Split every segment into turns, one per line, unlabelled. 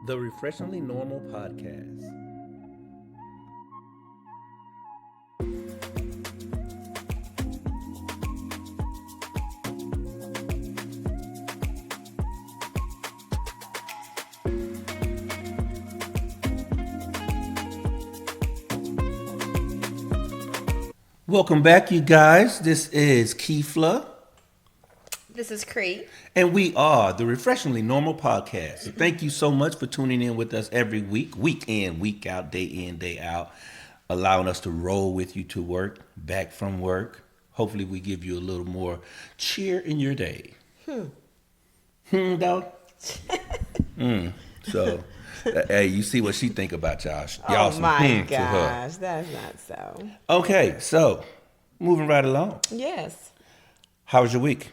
The Refreshingly Normal Podcast. Welcome back, you guys. This is Kēfla.
This is Cree.
And we are the Refreshingly Normal Podcast. Thank you so much for tuning in with us every week in, week out, day in, day out, allowing us to roll with you to work, back from work. Hopefully we give you a little more cheer in your day. Dog? So, hey, you see what she think about y'all. Y'all
Oh my
to her.
gosh, that's not so.
Okay, so, moving right along.
Yes.
How was your week?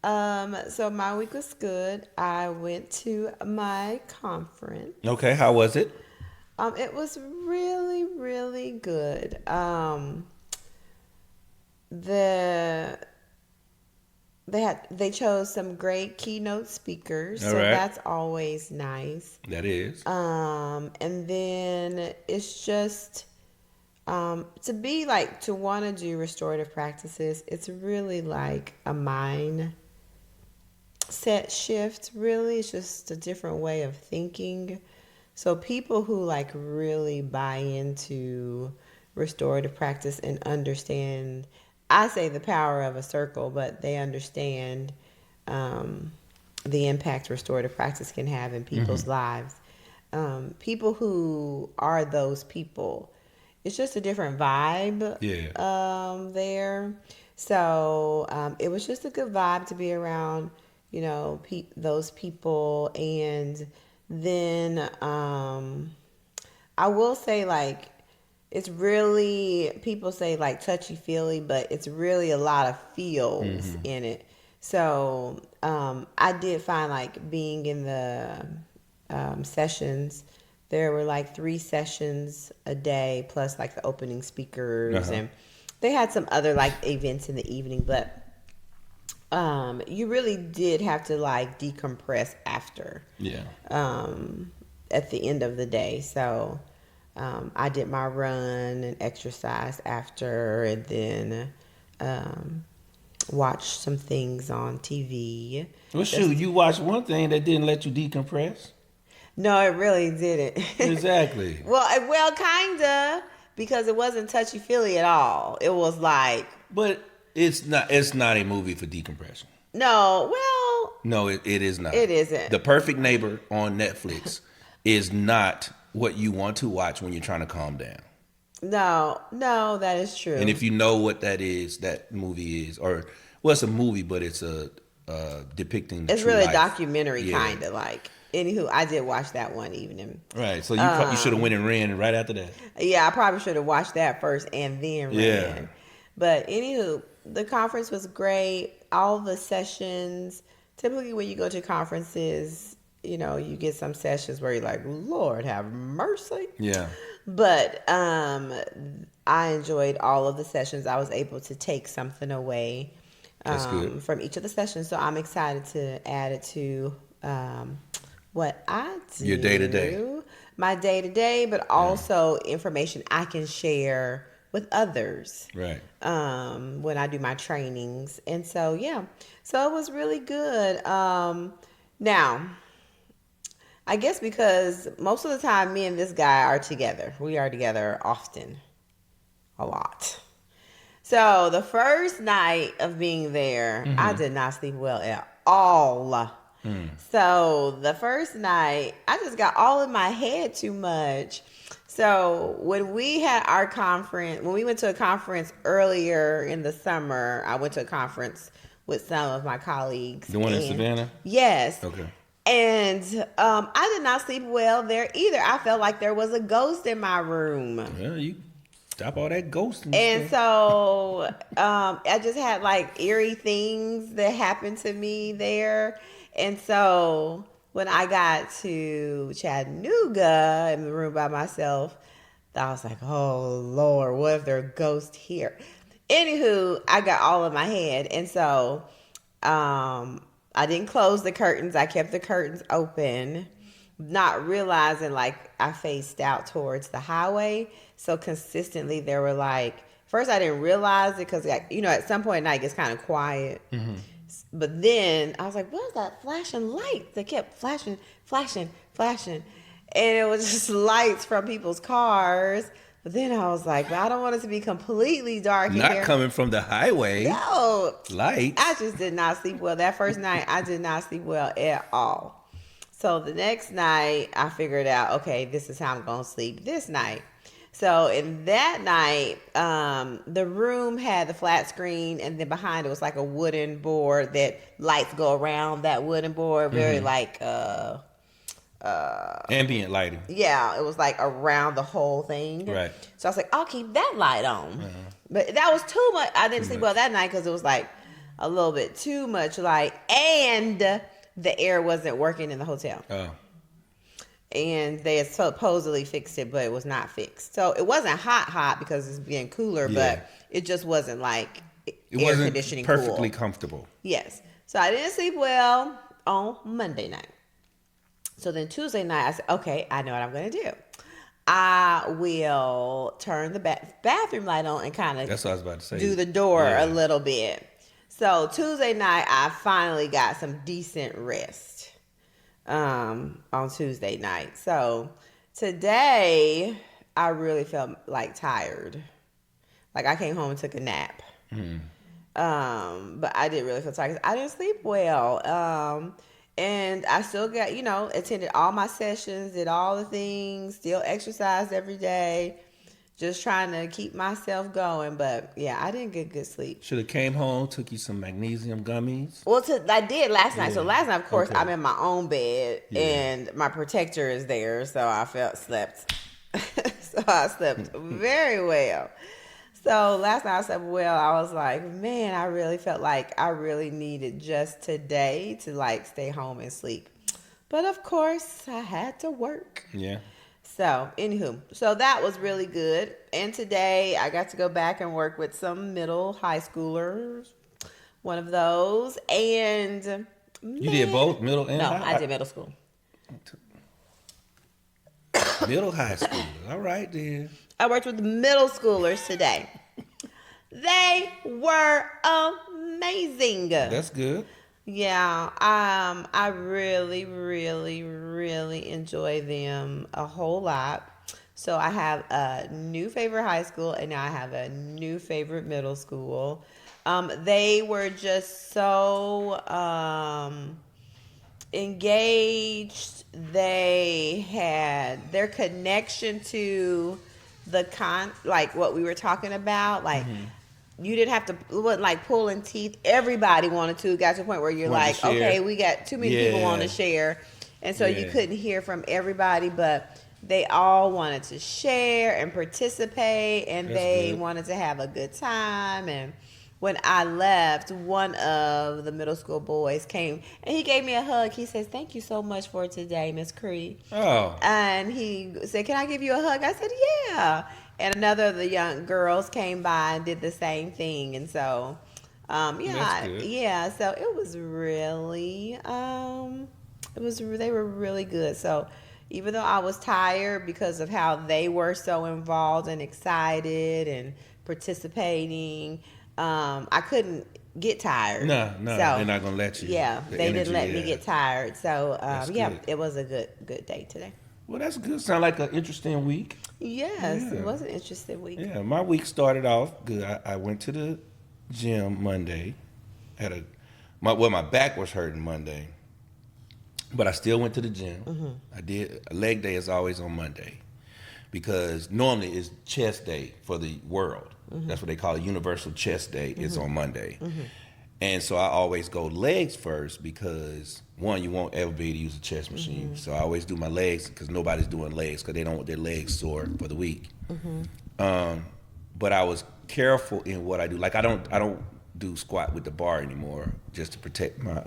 So my week was good. I went to my conference.
Okay, how was it?
It was really, really good. They chose some great keynote speakers,
All
so
right.
that's always nice.
That is.
And then it's just to want to do restorative practices, it's really like a mindset shift. Really, it's just a different way of thinking. So people who like really buy into restorative practice and understand, I say the power of a circle, but they understand the impact restorative practice can have in people's lives. People who are those people, it's just a different vibe there. So it was just a good vibe to be around, those people. And then I will say, like, it's really, people say like touchy-feely, but it's really a lot of feels in it. So I did find like being in the sessions, there were like 3 sessions a day plus like the opening speakers, and they had some other like events in the evening, but you really did have to like decompress after at the end of the day. So I did my run and exercise after, and then watched some things on TV.
Well, shoot, you watched one thing that didn't let you decompress.
No, it really didn't.
Exactly.
well, kinda, because it wasn't touchy-feely at all. It was like,
But it's not a movie for decompression.
no, well,
No, it is not.
it isn't.
The Perfect Neighbor on Netflix is not what you want to watch when you're trying to calm down.
No, that is true.
And if you know what that movie is, or well, it's a movie, but it's a depicting.
It's
true
really
life.
a documentary,
Yeah.
kind of like. Anywho, I did watch that one evening.
Right. So you should have went and ran right after that.
Yeah, I probably should have watched that first and then ran.
Yeah.
But anywho, the conference was great. All the sessions. Typically, when you go to conferences, you get some sessions where you're like, Lord have mercy.
Yeah.
But I enjoyed all of the sessions. I was able to take something away
That's good.
from each of the sessions. So I'm excited to add it to what I do.
Your day-to-day.
My day-to-day, but also information I can share with others.
Right.
When I do my trainings. And so, yeah. So it was really good. Now, I guess because most of the time me and this guy are together. We are together often. A lot. So the first night of being there, I did not sleep well at all. So the first night, I just got all in my head too much. So when we had our conference, when we went to a conference earlier in the summer, I went to a conference with some of my colleagues.
The one in Savannah?
Yes.
Okay.
And I did not sleep well there either. I felt like there was a ghost in my room.
Well, you stop all that ghosting.
And
stuff.
so I just had like eerie things that happened to me there. And so when I got to Chattanooga in the room by myself, I was like, oh, Lord, what if there are ghosts here? Anywho, I got all in my head. And so I didn't close the curtains. I kept the curtains open. not realizing like I faced out towards the highway. So consistently there were like, first I didn't realize it because, like, you know, at some point at night it gets kind of quiet. But then I was like, what is that flashing light? They kept flashing, flashing, flashing. And it was just lights from people's cars. But then I was like, but I don't want it to be completely dark in
Not
here.
coming from the highway.
No.
Lights.
I just did not sleep well. That first night, I did not sleep well at all. So the next night, I figured out, okay, this is how I'm going to sleep this night. So in that night, the room had the flat screen, and then behind it was like a wooden board that lights go around that wooden board, very like
Ambient lighting.
yeah, it was like around the whole thing.
Right.
So I was like, I'll keep that light on. But that was too much. I didn't sleep well that night because it was like a little bit too much light, and the air wasn't working in the hotel.
Oh.
And they had supposedly fixed it, but it was not fixed. So it wasn't hot because it's being cooler, but it just wasn't like
It
air
wasn't
conditioning
perfectly
cool.
comfortable.
Yes. So I didn't sleep well on Monday night. So then Tuesday night, I said, okay, I know what I'm going to do. I will turn the bathroom light on and kind of
That's what I was about to say.
do the door a little bit. So Tuesday night, I finally got some decent rest on Tuesday night. So today, I really felt like tired. Like I came home and took a nap. But I didn't really feel tired 'cause I didn't sleep well. And I still got, attended all my sessions, did all the things, still exercised every day, just trying to keep myself going. But yeah, I didn't get good sleep.
Should have came home, took you some magnesium gummies.
Well, I did last night. So last night, of course,
Okay.
I'm in my own bed and my protector is there. So I slept. So I slept very well. So last night I slept well. I was like, man, I really felt like I really needed just today to like stay home and sleep. But of course, I had to work.
Yeah.
So, anywho, so that was really good. And today I got to go back and work with some high schoolers, one of those. And
You did both middle and
no,
high?
I did middle school.
Middle high school. All right, then.
I worked with middle schoolers today. They were amazing.
That's good.
Yeah, I really, really, really enjoy them a whole lot. So I have a new favorite high school, and now I have a new favorite middle school. They were just so engaged. They had their connection to like what we were talking about, like. You didn't have to, it wasn't like pulling teeth. Everybody wanted to. It got to the point where you're
Wanted
like,
to share.
okay, we got too many people want to share. And so you
Yeah.
couldn't hear from everybody, but they all wanted to share and participate, and
That's
they
good.
wanted to have a good time. And when I left, one of the middle school boys came and he gave me a hug. He says, thank you so much for today, Miss Cree.
Oh.
And he said, can I give you a hug? I said, yeah. And another of the young girls came by and did the same thing. And so,
That's good.
yeah, so it was really, they were really good. So even though I was tired because of how they were so involved and excited and participating, I couldn't get tired.
No,
So,
they're not gonna let you.
yeah,
The
they didn't
energy,
let me
yeah.
get tired. So, yeah,
good.
it was a good day today.
Well, that's good. Sound like an interesting week.
Yes,
Yeah.
it was an interesting week.
Yeah, my week started off good. I went to the gym Monday. My back was hurting Monday, but I still went to the gym. I did. Leg day is always on Monday because normally it's chest day for the world. That's what they call it. Universal chest day is on Monday. And so I always go legs first because one, you won't ever be able to use a chest machine. So I always do my legs because nobody's doing legs because they don't want their legs sore for the week. But I was careful in what I do. Like I don't do squat with the bar anymore just to protect my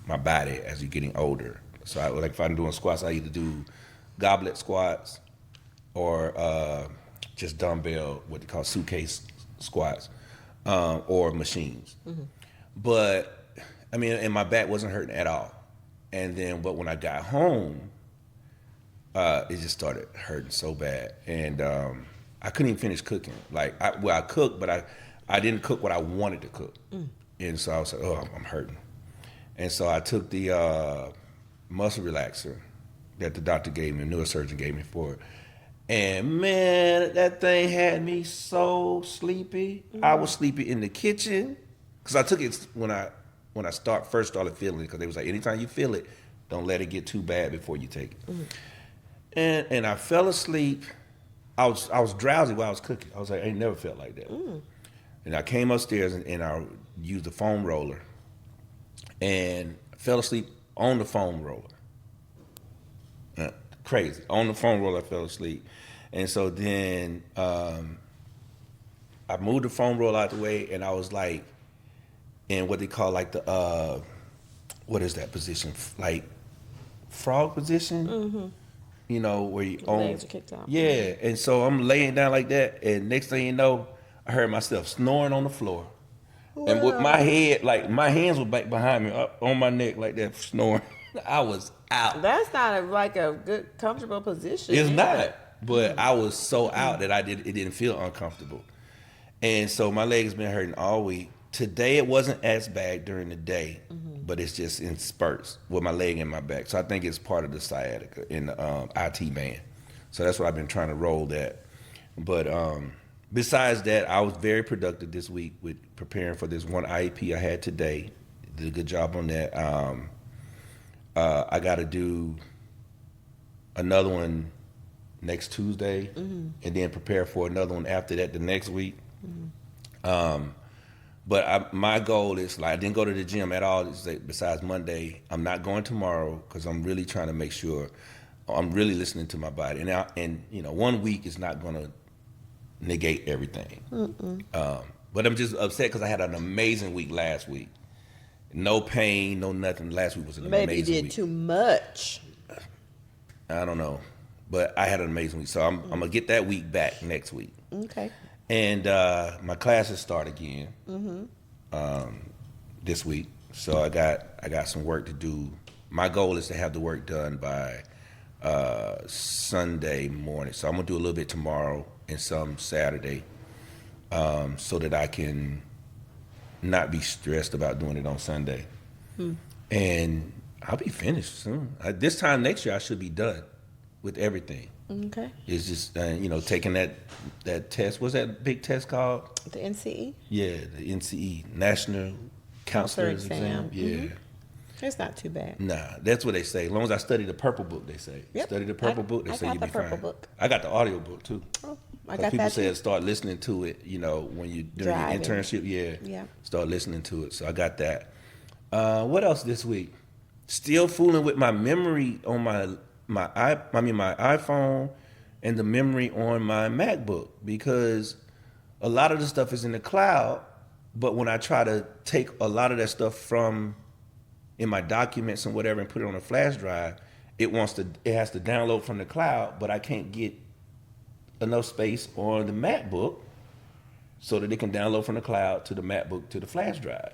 my body as you're getting older. So if I'm doing squats, I either do goblet squats or just dumbbell, what they call suitcase squats, or machines. But I mean, and my back wasn't hurting at all. And then, but when I got home, it just started hurting so bad, and I couldn't even finish cooking. Like, I cooked, but I didn't cook what I wanted to cook, and so I was like, oh, I'm hurting, and so I took the muscle relaxer that the doctor gave me, the neurosurgeon gave me for it, and man, that thing had me so sleepy. I was sleepy in the kitchen because I took it when I first started feeling it, because they was like, anytime you feel it, don't let it get too bad before you take it. And I fell asleep. I was drowsy while I was cooking. I was like, I ain't never felt like that. And I came upstairs and I used the foam roller and fell asleep on the foam roller. Crazy. On the foam roller, I fell asleep. And so then I moved the foam roller out the way, and I was like in what they call like the, what is that position? Like frog position? You know, where you
Legs are kicked out.
Yeah, and so I'm laying down like that, and next thing you know, I heard myself snoring on the floor. And with my head, like my hands were back behind me, up on my neck like that, snoring. I was out.
That's not like a good, comfortable position.
It's not. But I was so out that it didn't feel uncomfortable. And so my leg's been hurting all week. Today it wasn't as bad during the day, but it's just in spurts with my leg and my back. So I think it's part of the sciatica in the IT band. So that's what I've been trying to roll that. But besides that, I was very productive this week with preparing for this one IEP I had today. Did a good job on that. I got to do another one next Tuesday, and then prepare for another one after that the next week. But my goal is, like, I didn't go to the gym at all besides Monday. I'm not going tomorrow because I'm really trying to make sure I'm really listening to my body. And you know, 1 week is not going to negate everything. But I'm just upset because I had an amazing week last week. No pain, no nothing. Last week was an amazing week.
Maybe you did too much.
I don't know. But I had an amazing week. So I'm going to get that week back next week.
Okay.
And my classes start again this week. So I got some work to do. My goal is to have the work done by Sunday morning. So I'm going to do a little bit tomorrow and some Saturday, so that I can not be stressed about doing it on Sunday. And I'll be finished soon. This time next year, I should be done with everything.
Okay.
It's just, taking that test. What's that big test called?
The NCE?
Yeah, the NCE, National Counselor's Exam. Yeah.
It's not too bad.
Nah, that's what they say. As long as I study the purple book, they say.
Yep.
Study the purple book, they say you'll be fine.
Purple book.
I got the audio book too.
Oh, I
got people said start listening to it, when you're doing your internship. Yeah. Start listening to it. So I got that. What else this week? Still fooling with my memory on my iPhone and the memory on my MacBook, because a lot of the stuff is in the cloud, but when I try to take a lot of that stuff from in my documents and whatever and put it on a flash drive, it has to download from the cloud, but I can't get enough space on the MacBook so that it can download from the cloud to the MacBook to the flash drive.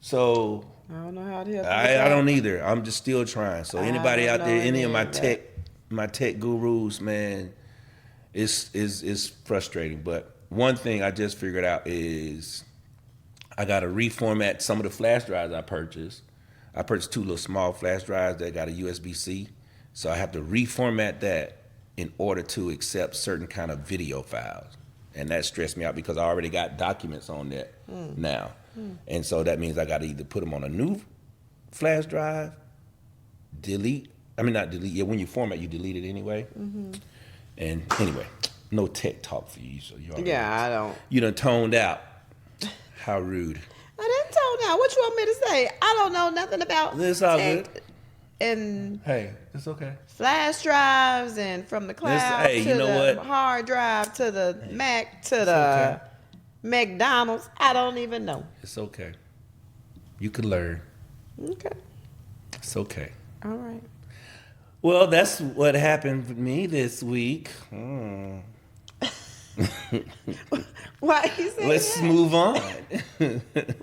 So
I don't know how to help.
I don't either. I'm just still trying. So anybody out there, any of my tech gurus, man, it's frustrating. But one thing I just figured out is I got to reformat some of the flash drives I purchased. I purchased 2 little small flash drives that got a USB-C. So I have to reformat that in order to accept certain kind of video files. And that stressed me out because I already got documents on that now. And so that means I got to either put them on a new flash drive, not delete. Yeah, when you format, you delete it anyway. And anyway, no tech talk for you. So
I don't.
You done toned out. How rude.
I didn't tone out. What you want me to say? I don't know nothing about
It's all good.
And
hey, it's okay.
Flash drives and from the cloud to the hard drive to the Mac to the McDonald's. I don't even know.
It's okay. You can learn.
Okay.
It's okay.
All right.
Well, that's what happened with me this week.
Why you say
Let's
that?
move on.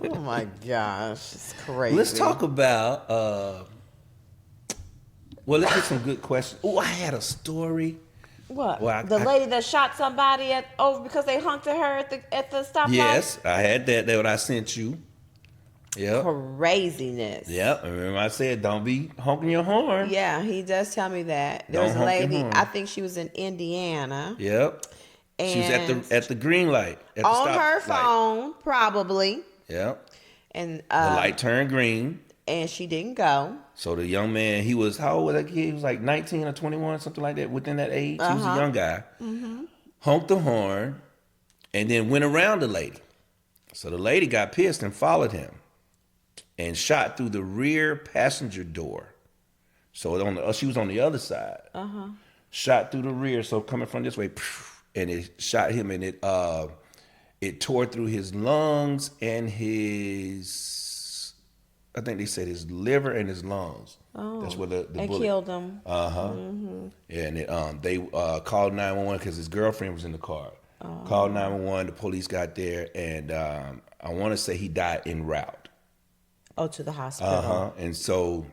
Oh my gosh, it's crazy.
Let's talk about Well, let's get some good questions. Oh, I had a story.
What?
Well,
The lady that shot somebody because they honked at her at the stoplight?
Yes, I had that. That what I sent you. Yep.
Craziness.
Yep. Remember I said don't be honking your horn.
Yeah, he does tell me that. There was
Don't
a
honk your
lady,
horn.
I think she was in Indiana.
Yep. She was
And
at the green light. At the
on
stop
her
light.
phone, probably.
Yep.
And
The light turned green.
and she didn't go.
So the young man, he was, how old was that kid? He was like 19 or 21, something like that, within that age. He was a young guy. Mm-hmm. Honked the horn and then went around the lady. So the lady got pissed and followed him and shot through the rear passenger door. So she was on the other side. Shot through the rear, so coming from this way, and it shot him, and it tore through his lungs and his, I think they said his liver and his lungs.
Oh,
that's where the
it
bullet
killed him.
Yeah, and they called 911 because his girlfriend was in the car. Called 911. The police got there, and I want to say he died en route.
Oh, to the hospital.
And so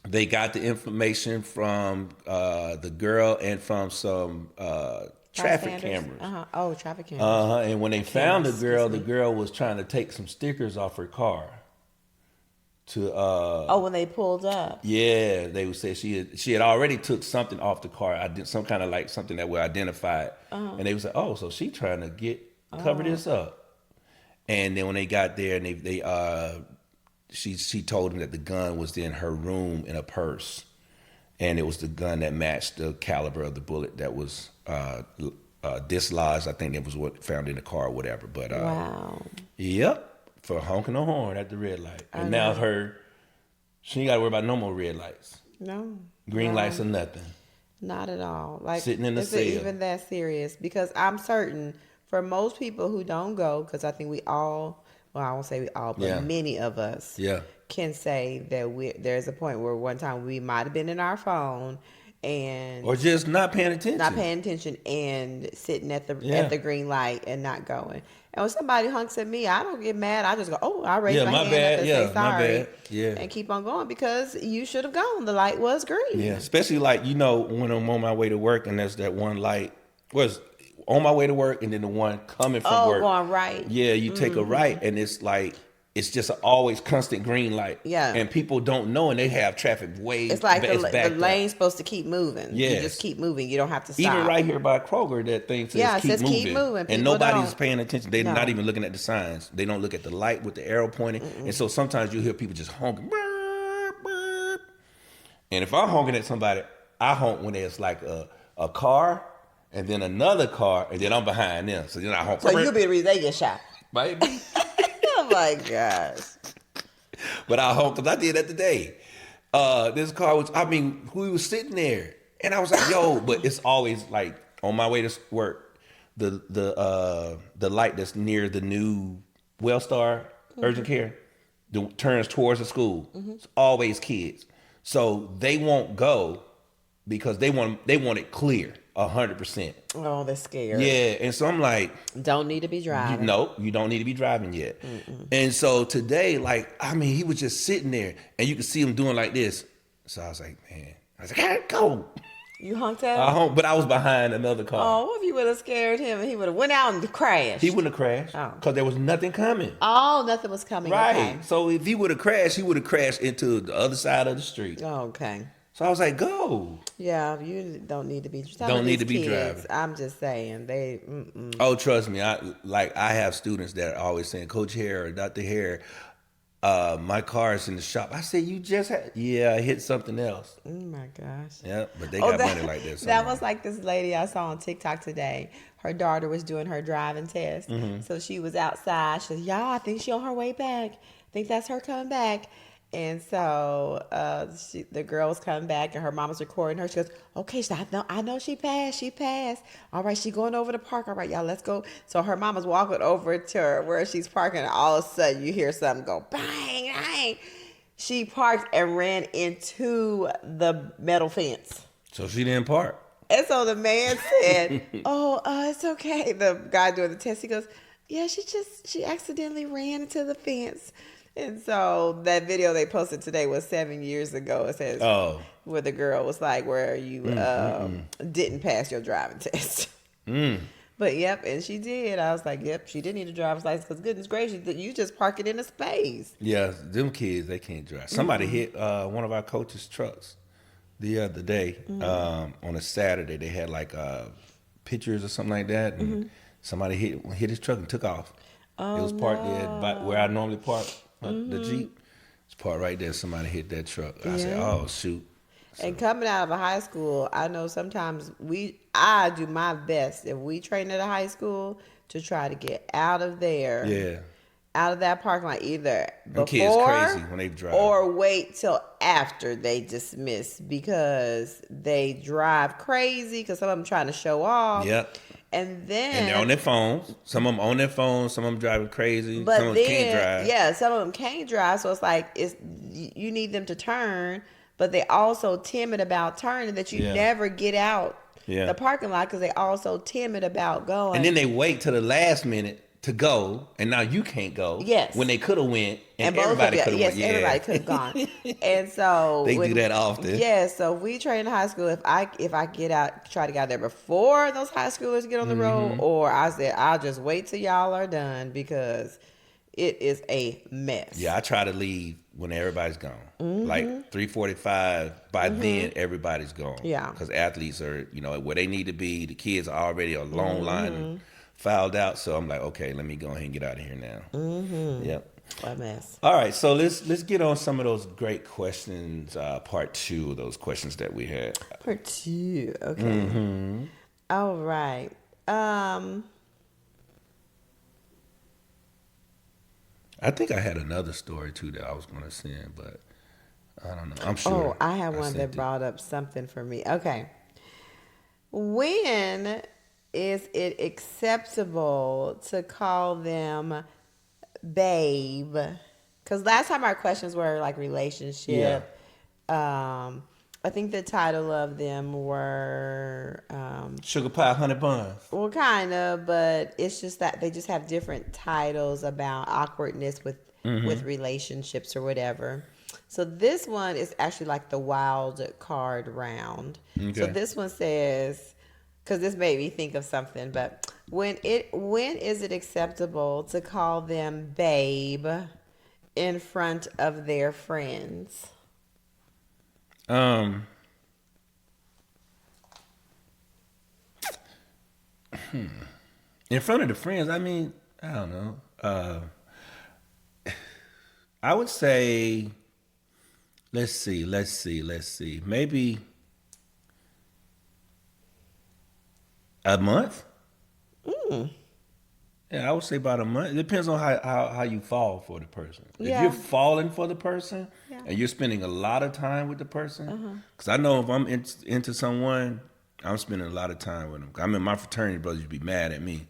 they got the information from the girl and from some traffic cameras.
Oh, traffic cameras.
And when they found the girl was trying to take some stickers off her car.
When they pulled up.
Yeah, they would say she had already took something off the car. I did some kind of like something that would identify it. And they would say, oh, so she trying to cover this up. And then when they got there, and they she told him that the gun was in her room in a purse, and it was the gun that matched the caliber of the bullet that was dislodged. I think it was what found in the car or whatever. But
wow.
Yep. For honking the horn at the red light. And now she ain't got to worry about no more red lights.
No.
Green lights or nothing.
Not at all. Like,
sitting in the
is
cell.
it even that serious? Because I'm certain for most people who don't go, because I think we all, well, I won't say we all, but many of us can say that there's a point where one time we might have been in our phone or
just not paying attention.
And sitting at the green light and not going. And when somebody honks at me, I don't get mad. I just go, oh, I raise my hand up and say sorry, and keep on going because you should have gone. The light was green.
Yeah, especially like when I'm on my way to work and there's that one light was on my way to work and then the one coming from work.
Oh, going right.
Yeah, you take a right and it's like. It's just an always constant green light. Yeah. And people don't know, and they have traffic way.
It's like the lane's supposed to keep moving. Yeah. You just keep moving. You don't have to stop.
Even right here by Kroger, that thing says keep moving. And nobody's paying attention. They're not even looking at the signs. They don't look at the light with the arrow pointing. And so sometimes you hear people just honking. Burp, burp. And if I'm honking at somebody, I honk when there's like a car and then another car, and then I'm behind them. So then I honk.
So you'll be the reason they get shot.
Maybe.
Oh my gosh.
But I hope, because I did that today. This car we was sitting there and I was like, yo, but it's always like on my way to work, the light that's near the new Wellstar urgent care turns towards the school. It's always kids. So they won't go because they want it clear. 100%.
Oh, they're scared.
Yeah, and so I'm like,
don't need to be driving.
You don't need to be driving yet. And so today, he was just sitting there, and you could see him doing like this. So I was like, go.
You honked at him?
I honked, but I was behind another car.
Oh, what if you would have scared him and he would have went out and crashed?
He wouldn't have crashed because there was nothing coming.
Oh, nothing was coming.
Right.
Okay.
So if he would have crashed, he would have crashed into the other side of the street.
Oh, okay.
So I was like, go.
Yeah, you don't need to be.
Driving.
I'm just saying they.
Oh, trust me. I have students that are always saying, Coach Hare or Dr. Hare, my car is in the shop. I said, you just had. Yeah, I hit something else.
Oh my gosh.
Yeah, but they got money like that.
That was like this lady I saw on TikTok today. Her daughter was doing her driving test, so she was outside. She said, "Y'all, I think she on her way back. I think that's her coming back." And so the girl was coming back, and her mom was recording her. She goes, "Okay, so I know she passed. She passed. All right, she going over the park. All right, y'all, let's go." So her mom was walking over to her where she's parking, and all of a sudden you hear something go bang, bang. She parked and ran into the metal fence.
So she didn't park.
And so the man said, "Oh, it's okay." The guy doing the test, he goes, "Yeah, she accidentally ran into the fence." And so that video they posted today was 7 years ago. It says
Oh.
where the girl was like, where you didn't pass your driving test. But yep, and she did. I was like, yep, she did need a driver's license because goodness gracious, you just park it in a space.
Yeah, them kids, they can't drive. Somebody hit one of our coaches' trucks the other day on a Saturday. They had like pictures or something like that, and somebody hit his truck and took off.
Oh,
it was parked
no.
there by where I normally park the Jeep. It's parked right there. Somebody hit that truck. I said, "Oh shoot!"
And coming out of a high school, I know sometimes I do my best if we train at a high school to try to get out of there.
Yeah.
Out of that parking lot either
Them kids crazy when they drive.
or wait till after they dismiss because they drive crazy because some of them trying to show off.
Yep.
And then
And they're on their phones. Some of them on their phones. Some of them driving crazy.
But
some of them can't drive.
Yeah, some of them can't drive. So it's like you need them to turn, but they also timid about turning that you never get out the parking lot because they also timid about going.
And then they wait till the last minute to go, and now you can't go.
Yes.
When they could have went, and
both
everybody
of
could have went.
Yes, everybody could have gone. And so
they do that often.
Yeah, so we train in high school. If I get out, try to get out there before those high schoolers get on the road, or I said I'll just wait till y'all are done because it is a mess.
Yeah, I try to leave when everybody's gone. Like 3:45. By then, everybody's gone.
Yeah,
because athletes are where they need to be. The kids are already a long line and filed out. So I'm like, okay, let me go ahead and get out of here now. Yep.
What a mess.
All right, so let's get on some of those great questions. Part 2 of those questions that we had.
Part 2. Okay. All right.
I think I had another story too that I was going to send, but I don't know. I'm sure.
Oh, I had one that brought up something for me. Okay. When is it acceptable to call them babe? Because last time our questions were like relationship. I think the title of them were
Sugar Pie, Honey Buns.
Well, kind of, but it's just that they just have different titles about awkwardness with relationships or whatever. So this one is actually like the wild card round. Okay. So this one says, because this made me think of something, but when is it acceptable to call them babe in front of their friends?
In front of the friends, I mean, I don't know. I would say, let's see. Maybe a month? Yeah, I would say about a month. It depends on how you fall for the person.
Yeah.
If you're falling for the person and you're spending a lot of time with the person, because I know if I'm into someone, I'm spending a lot of time with them. I mean, my fraternity brothers would be mad at me.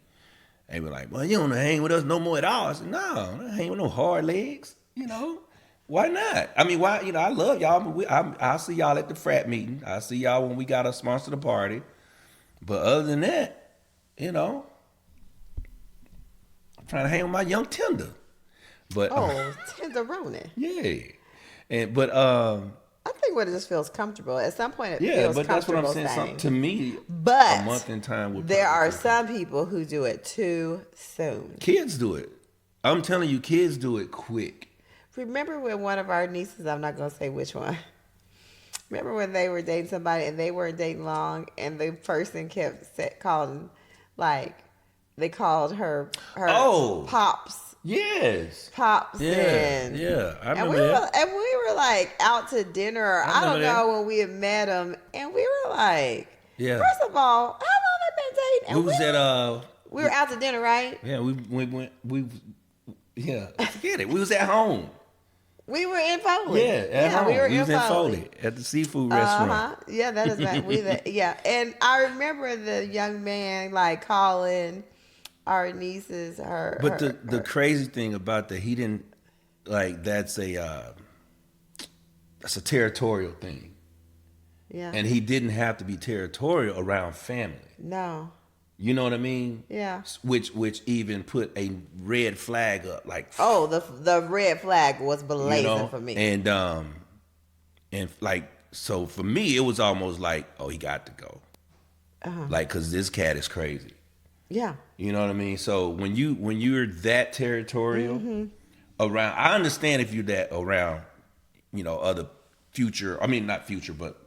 They be like, well, you don't hang with us no more at all. I said, no, I don't hang with no hard legs. Why not? I mean, why? I love y'all, but I'll see y'all at the frat meeting. I'll see y'all when we got to sponsor the party. But other than that, I'm trying to hang with my young tender. But
tenderoni.
Yeah. But
I think when it just feels comfortable. At some point, it feels comfortable. Yeah, but that's what I'm saying.
To me,
but
a month in time would.
There are some people who do it too soon.
Kids do it. I'm telling you, kids do it quick.
Remember when one of our nieces, I'm not going to say which one. Remember when they were dating somebody and they weren't dating long, and the person kept calling, like, they called her Pops.
Yes.
Pops.
Yeah. I remember that.
And we were like out to dinner. I don't know when we had met them, and we were like, first of all, how long have they been dating? And we were out to dinner, right?
Yeah, we went. Forget it. We was at home.
We were in Foley.
At home.
We were in
Foley at the seafood restaurant.
Yeah, that is right. And I remember the young man like calling our nieces her.
But the crazy thing about that, he didn't like. That's a territorial thing.
Yeah.
And he didn't have to be territorial around family.
No.
You know what I mean?
Yeah.
Which even put a red flag up, like,
Oh, the red flag was blazing for me.
And like, so for me, it was almost like, oh, he got to go, like, cause this cat is crazy.
Yeah.
You know what I mean? So when you're that territorial around, I understand if you're that around, other future. I mean, not future, but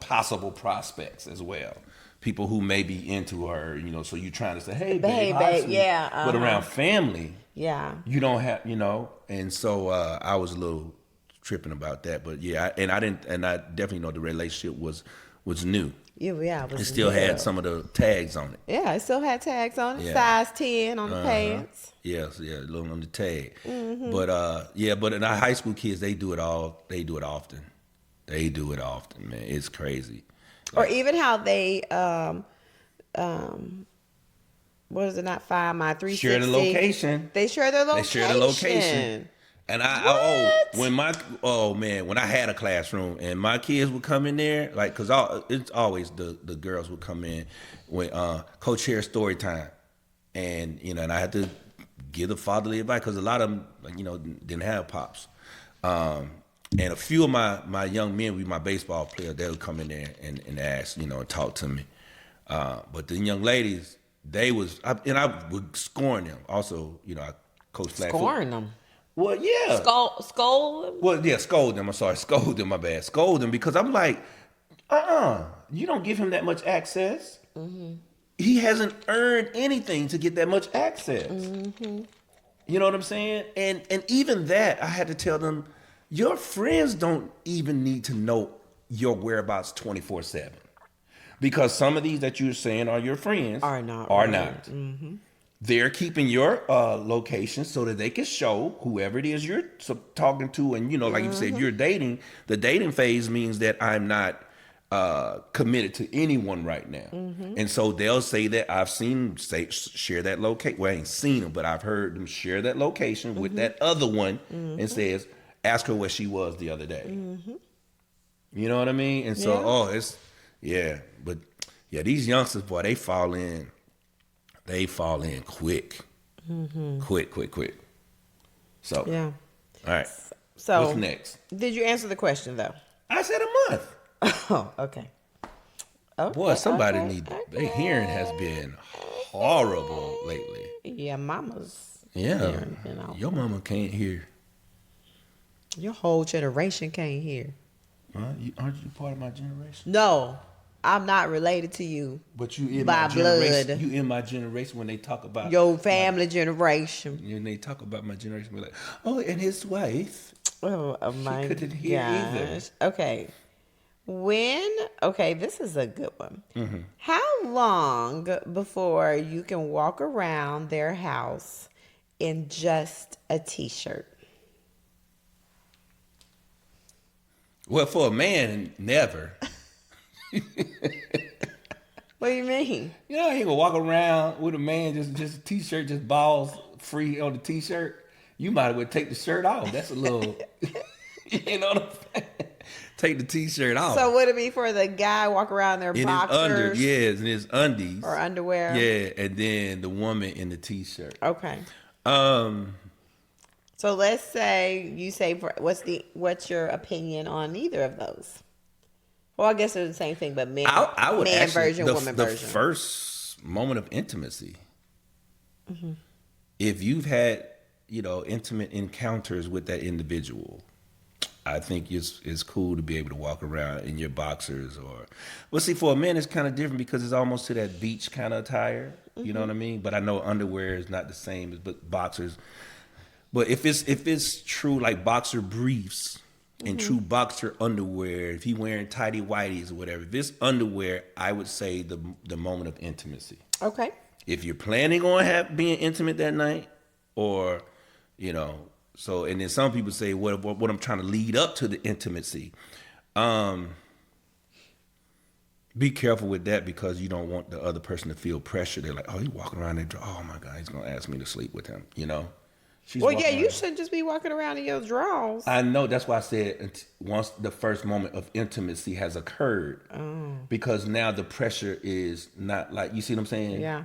possible prospects as well. People who may be into her. So you're trying to say, hey, babe, hi, sweet.
yeah.
But around family,
Yeah.
you don't have, And so I was a little tripping about that, but yeah, I definitely know the relationship was new.
Yeah, it
It still had some of the tags on it.
Yeah, it still had tags on it.
Yeah.
Size 10 on the pants.
Yes, yeah, a little on the tag. But in our high school kids, they do it all. They do it often. They do it often, man. It's crazy.
Or even how they what is it? Not Find My 360.
Share the location.
They share their location.
They share the location. And when I had a classroom and my kids would come in there, like, cause it's always the girls would come in when Coach shares story time, and and I had to give the fatherly advice because a lot of them, like, didn't have pops, and a few of my young men, my baseball players, they would come in there and ask, and talk to me, but the young ladies, I would scorn them. Also, I coach flag football.
Scorn them.
Well, yeah.
Scold them?
Well, yeah, scold them. I'm sorry. Scold them, my bad. Scold them because I'm like, you don't give him that much access. Mm-hmm. He hasn't earned anything to get that much access. Mm-hmm. You know what I'm saying? And even that, I had to tell them, your friends don't even need to know your whereabouts 24/7. Because some of these that you're saying are your friends
are not.
Mm-hmm. They're keeping your location so that they can show whoever it is you're talking to. And, like you said, you're dating. The dating phase means that I'm not committed to anyone right now. Mm-hmm. And so they'll say that I've seen them share that location. Well, I ain't seen them, but I've heard them share that location with that other one and says, ask her where she was the other day. Mm-hmm. You know what I mean? And so, But, these youngsters, boy, they fall in. They fall in quick. Mm-hmm. Quick. So,
yeah.
All right.
So,
what's next?
Did you answer the question, though?
I said a month.
Oh, okay.
Boy, somebody their hearing has been horrible lately.
Yeah, mama's.
Yeah. Your mama can't hear.
Your whole generation can't hear.
Aren't you part of my generation?
No. I'm not related to you.
But you in
by
my
blood.
Generation. You in my generation when they talk about
your family generation.
And they talk about my generation, we're like, oh, and his wife.
Oh my
she couldn't hear either.
Okay. This is a good one. Mm-hmm. How long before you can walk around their house in just a t-shirt?
Well, for a man, never.
What do you mean?
He gonna walk around with a man just a t-shirt, just balls free on the t-shirt. You might as well take the shirt off. That's a little, you know what I'm saying? Take the t-shirt off.
So would it be for the guy walk around in their boxers?
In his undies
or underwear.
Yeah, and then the woman in the t-shirt.
Okay. So let's say you say what's your opinion on either of those? Well, I guess they're the same thing, but man version, woman version.
The first moment of intimacy. Mm-hmm. If you've had, intimate encounters with that individual, I think it's cool to be able to walk around in your boxers for a man it's kind of different because it's almost to that beach kind of attire. Mm-hmm. You know what I mean? But I know underwear is not the same as boxers. But if it's true like boxer briefs and true boxer underwear, if he wearing tighty whities or whatever, if it's underwear, I would say the moment of intimacy.
Okay.
If you're planning on being intimate that night, or so, and then some people say what I'm trying to lead up to the intimacy. Be careful with that because you don't want the other person to feel pressure. They're like, oh, he's walking around there. Oh my God, he's gonna ask me to sleep with him. She's
Well, yeah,
walking
you
around.
shouldn't just be walking around in your drawers.
I know. That's why I said once the first moment of intimacy has occurred, because now the pressure is not like, you see what I'm saying?
Yeah.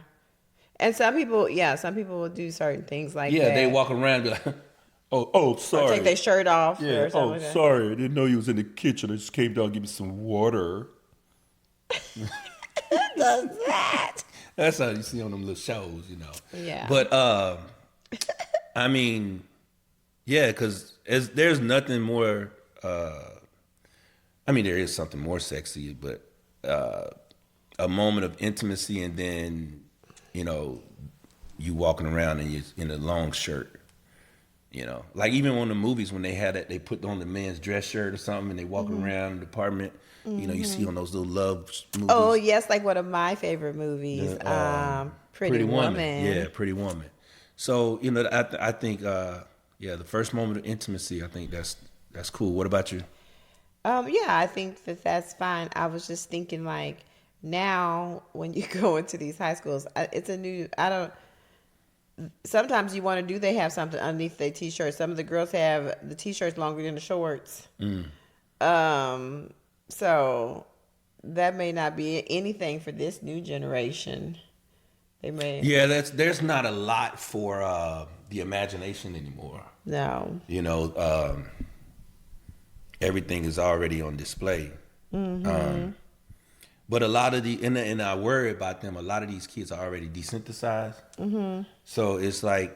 And some people will do certain things like
Yeah, they
that.
walk around and be like, oh,
Or take
sorry.
their shirt off
Yeah,
or something
oh,
like that.
sorry. I didn't know you was in the kitchen. I just came down to give me some water.
Does that?
That's how you see on them little shows, you know.
Yeah.
But I mean, yeah, because there's nothing more. I mean, there is something more sexy, but a moment of intimacy, and then you know you walking around and you in a long shirt. You know, like even on the movies when they had it, they put on the man's dress shirt or something, and they walking around the apartment. You know, you see on those little love
Oh,
movies.
yes, like one of my favorite movies,
The
Pretty
Yeah,
Woman.
Pretty Woman. So you know, I think yeah, the first moment of intimacy, I think that's cool. What about you?
Yeah, I think that that's fine. I was just thinking, like, now when you go into these high schools, it's a new. I don't. Sometimes you want to do. They have something underneath their t-shirt. Some of the girls have the t-shirts longer than the shorts. Um, so that may not be anything for this new generation. They may
Yeah, there's not a lot for the imagination anymore.
no.
You know, everything is already on display. But a lot of and I worry about them. A lot of these kids are already desensitized. So it's like,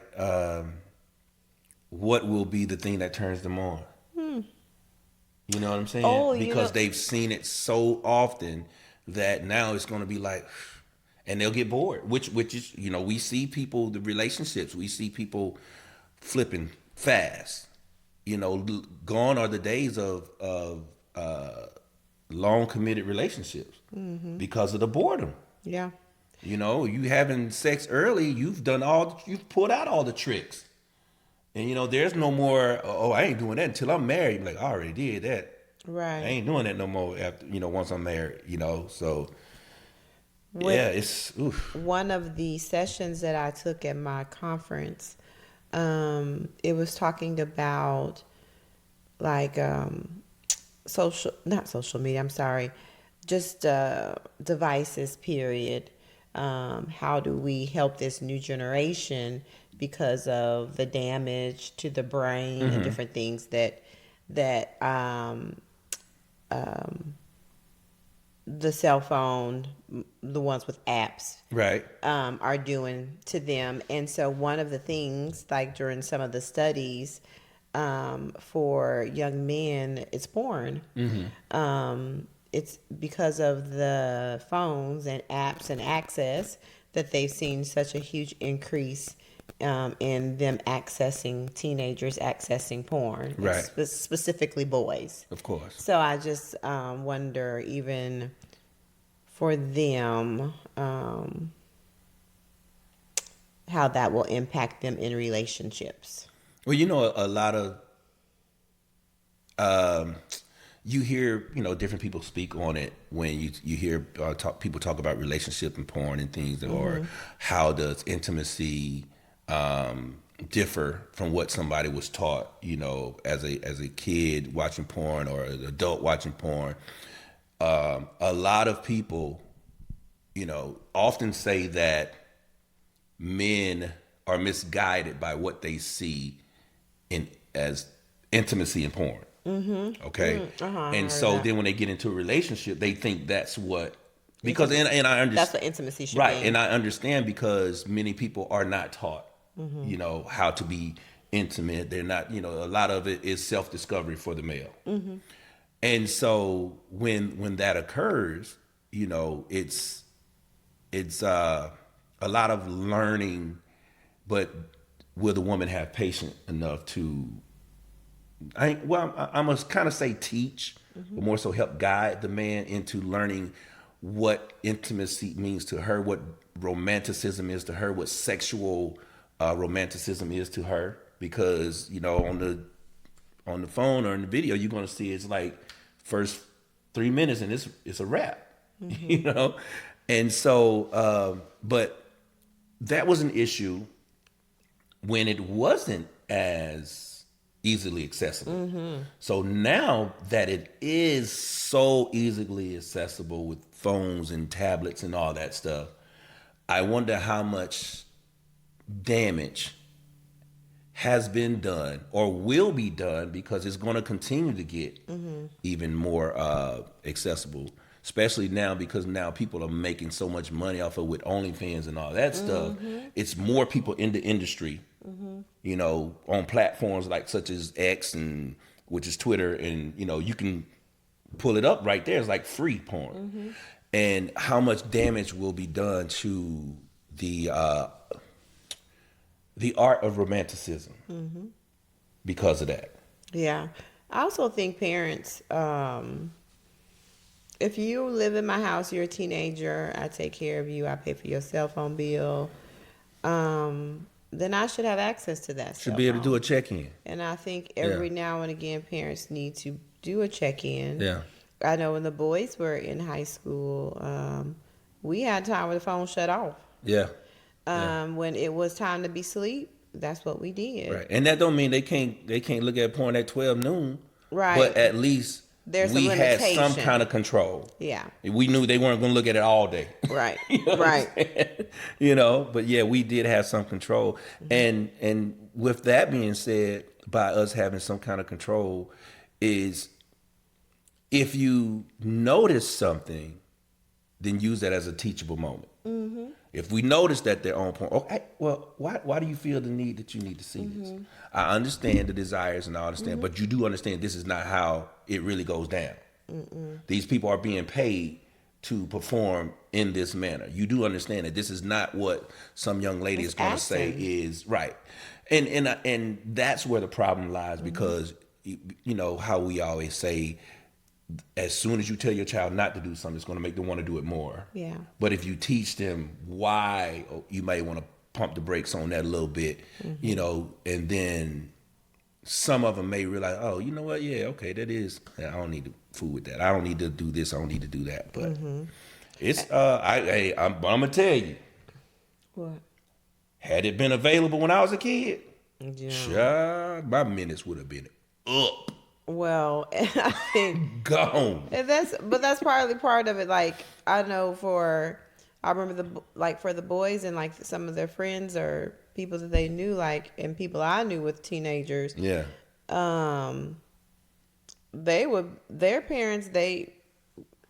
what will be the thing that turns them on? You know what I'm saying?
Oh,
Because they've seen it so often that now it's going to be like, and they'll get bored. Which is, you know, we see people, the relationships, we see people flipping fast. You know, gone are the days of long committed relationships because of the boredom.
yeah.
You know, you having sex early, you've pulled out all the tricks. And you know, there's no more, oh, I ain't doing that until I'm married. Like, I already did that. I
Right.
ain't doing that no more after, once I'm married, So
With
yeah, it's oof.
one of the sessions that I took at my conference, it was talking about like not social media, I'm sorry, just devices, period. How do we help this new generation because of the damage to the brain and different things that the cell phone, the ones with apps,
Right.
are doing to them. And so one of the things, like during some of the studies, for young men, it's porn. It's because of the phones and apps and access that they've seen such a huge increase in them teenagers accessing porn,
Right.
specifically boys.
Of course.
So I just wonder, even for them, how that will impact them in relationships.
Well, you know, a lot of you hear, different people speak on it when you hear people talk about relationship and porn and things, or how does intimacy differ from what somebody was taught, as a kid watching porn or an adult watching porn. A lot of people, often say that men are misguided by what they see in as intimacy in porn. Okay. And so then when they get into a relationship, they think that's what, because and I understand
That's what intimacy should
right,
be.
and I understand because many people are not taught, how to be intimate. They're not, a lot of it is self-discovery for the male. And so when that occurs, it's a lot of learning, but will the woman have patience enough to, I must kind of say teach, but more so help guide the man into learning what intimacy means to her, what romanticism is to her, what sexual romanticism is to her. Because on the phone or in the video, you're going to see it's like first 3 minutes and it's a wrap, And so, but that was an issue when it wasn't as easily accessible. So now that it is so easily accessible with phones and tablets and all that stuff, I wonder how much damage has been done or will be done, because it's going to continue to get even more accessible, especially now because now people are making so much money off of with OnlyFans and all that stuff. It's more people in the industry, you know, on platforms like such as X, and which is Twitter, and you know, you can pull it up right there. It's like free porn. And how much damage will be done to the art of romanticism because of that.
Yeah. I also think parents, if you live in my house, you're a teenager, I take care of you, I pay for your cell phone bill, then I should have access to that.
Should be able to do a check-in.
And I think every now and again, parents need to do a check-in.
Yeah.
I know when the boys were in high school, we had time where the phone shut off.
Yeah.
When it was time to be asleep, that's what we did.
Right. And that don't mean they can't look at porn at 12 noon.
Right.
But at least
There's
we
some
had some
limitation.
kind of control.
Yeah.
We knew they weren't going to look at it all day.
Right.
You know what I'm
Right.
saying? You know, but yeah, we did have some control. And with that being said, by us having some kind of control, is if you notice something, then use that as a teachable moment. If we notice that they're on porn, okay, well, why do you feel the need that you need to see this? I understand the desires and all this, but you do understand this is not how it really goes down. These people are being paid to perform in this manner. You do understand that this is not what some young lady is going to say is right. And that's where the problem lies, because you know how we always say, as soon as you tell your child not to do something, it's going to make them want to do it more.
Yeah.
But if you teach them why, you may want to pump the brakes on that a little bit, you know, and then some of them may realize, oh, you know what? Yeah, okay, that is, I don't need to fool with that. I don't need to do this. I don't need to do that. But it's, I'm going to tell you.
What?
Had it been available when I was a kid,
Yeah.
my minutes would have been up.
Well, and I think
Gone.
and that's partly part of it. Like I know I remember for the boys and like some of their friends or people that they knew, like, and people I knew with teenagers.
Yeah.
Their parents,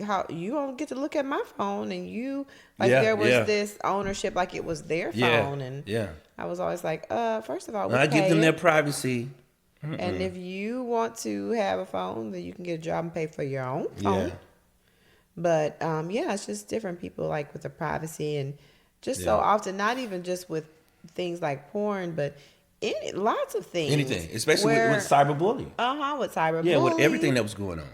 how you don't get to look at my phone, and you like
Yeah,
there was
yeah.
this ownership, like it was their phone, and I was always like, first of all,
I give them their privacy.
and if you want to have a phone, then you can get a job and pay for your own phone.
Yeah.
But it's just different people, like with the privacy, and just so often, not even just with things like porn, but lots of things.
Anything, especially with cyberbullying.
With cyberbullying.
Yeah, with everything that was going on.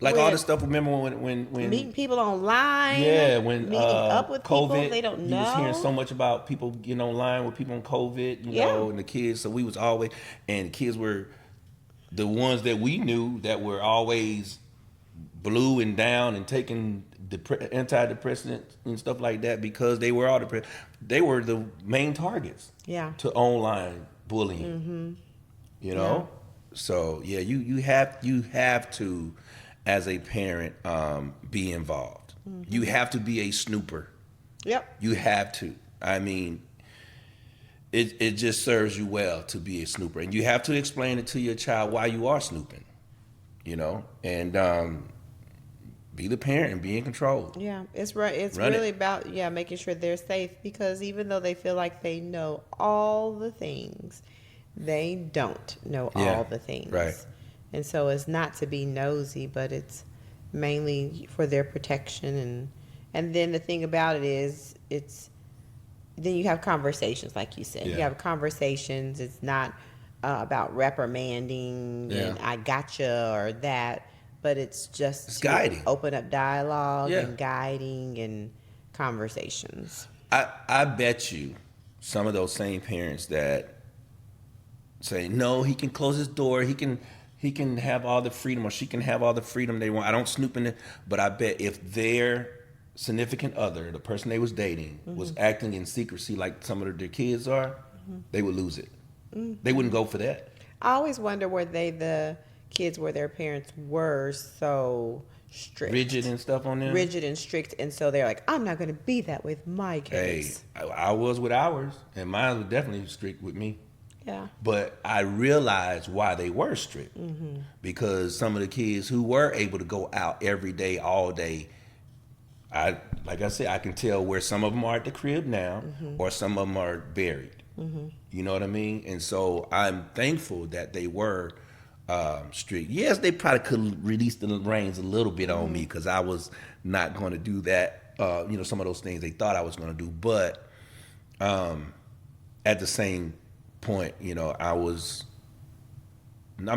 Like all the stuff, remember when
meeting people online.
Yeah, when
meeting up with
COVID,
people they don't know.
You was hearing so much about people getting online with people on COVID, you know, and the kids. So we was always, and kids were the ones that we knew that were always blue and down and taking antidepressants and stuff like that, because they were all depressed. They were the main targets.
Yeah.
To online bullying. You know, so yeah, you have to, as a parent, be involved. You have to be a snooper.
Yep.
You have to. I mean, it just serves you well to be a snooper, and you have to explain it to your child why you are snooping. You know, and be the parent and be in control.
Yeah, it's right. It's really about making sure they're safe, because even though they feel like they know all the things, they don't know all the things.
Right.
And so it's not to be nosy, but it's mainly for their protection. And then the thing about it is, then you have conversations, like you said.
Yeah.
You have conversations. It's not about reprimanding and I gotcha or that, but it's just
guiding.
Open up dialogue and guiding and conversations.
I bet you some of those same parents that say, no, he can close his door, he can have all the freedom, or she can have all the freedom they want. I don't snoop in it, but I bet if their significant other, the person they was dating, was acting in secrecy like some of their kids are, they would lose it. They wouldn't go for that.
I always wonder were they the kids where their parents were so strict,
Rigid and stuff on them.
rigid and strict, and so they're like, I'm not going to be that with my
Hey,
kids.
I was with ours, and mine was definitely strict with me.
Yeah.
But I realized why they were strict. Because some of the kids who were able to go out every day, all day, like I said, I can tell where some of them are at the crib now, or some of them are buried. You know what I mean? And so I'm thankful that they were strict. Yes, they probably could release the reins a little bit on me because I was not going to do that. Some of those things they thought I was going to do, but at the same point, I'm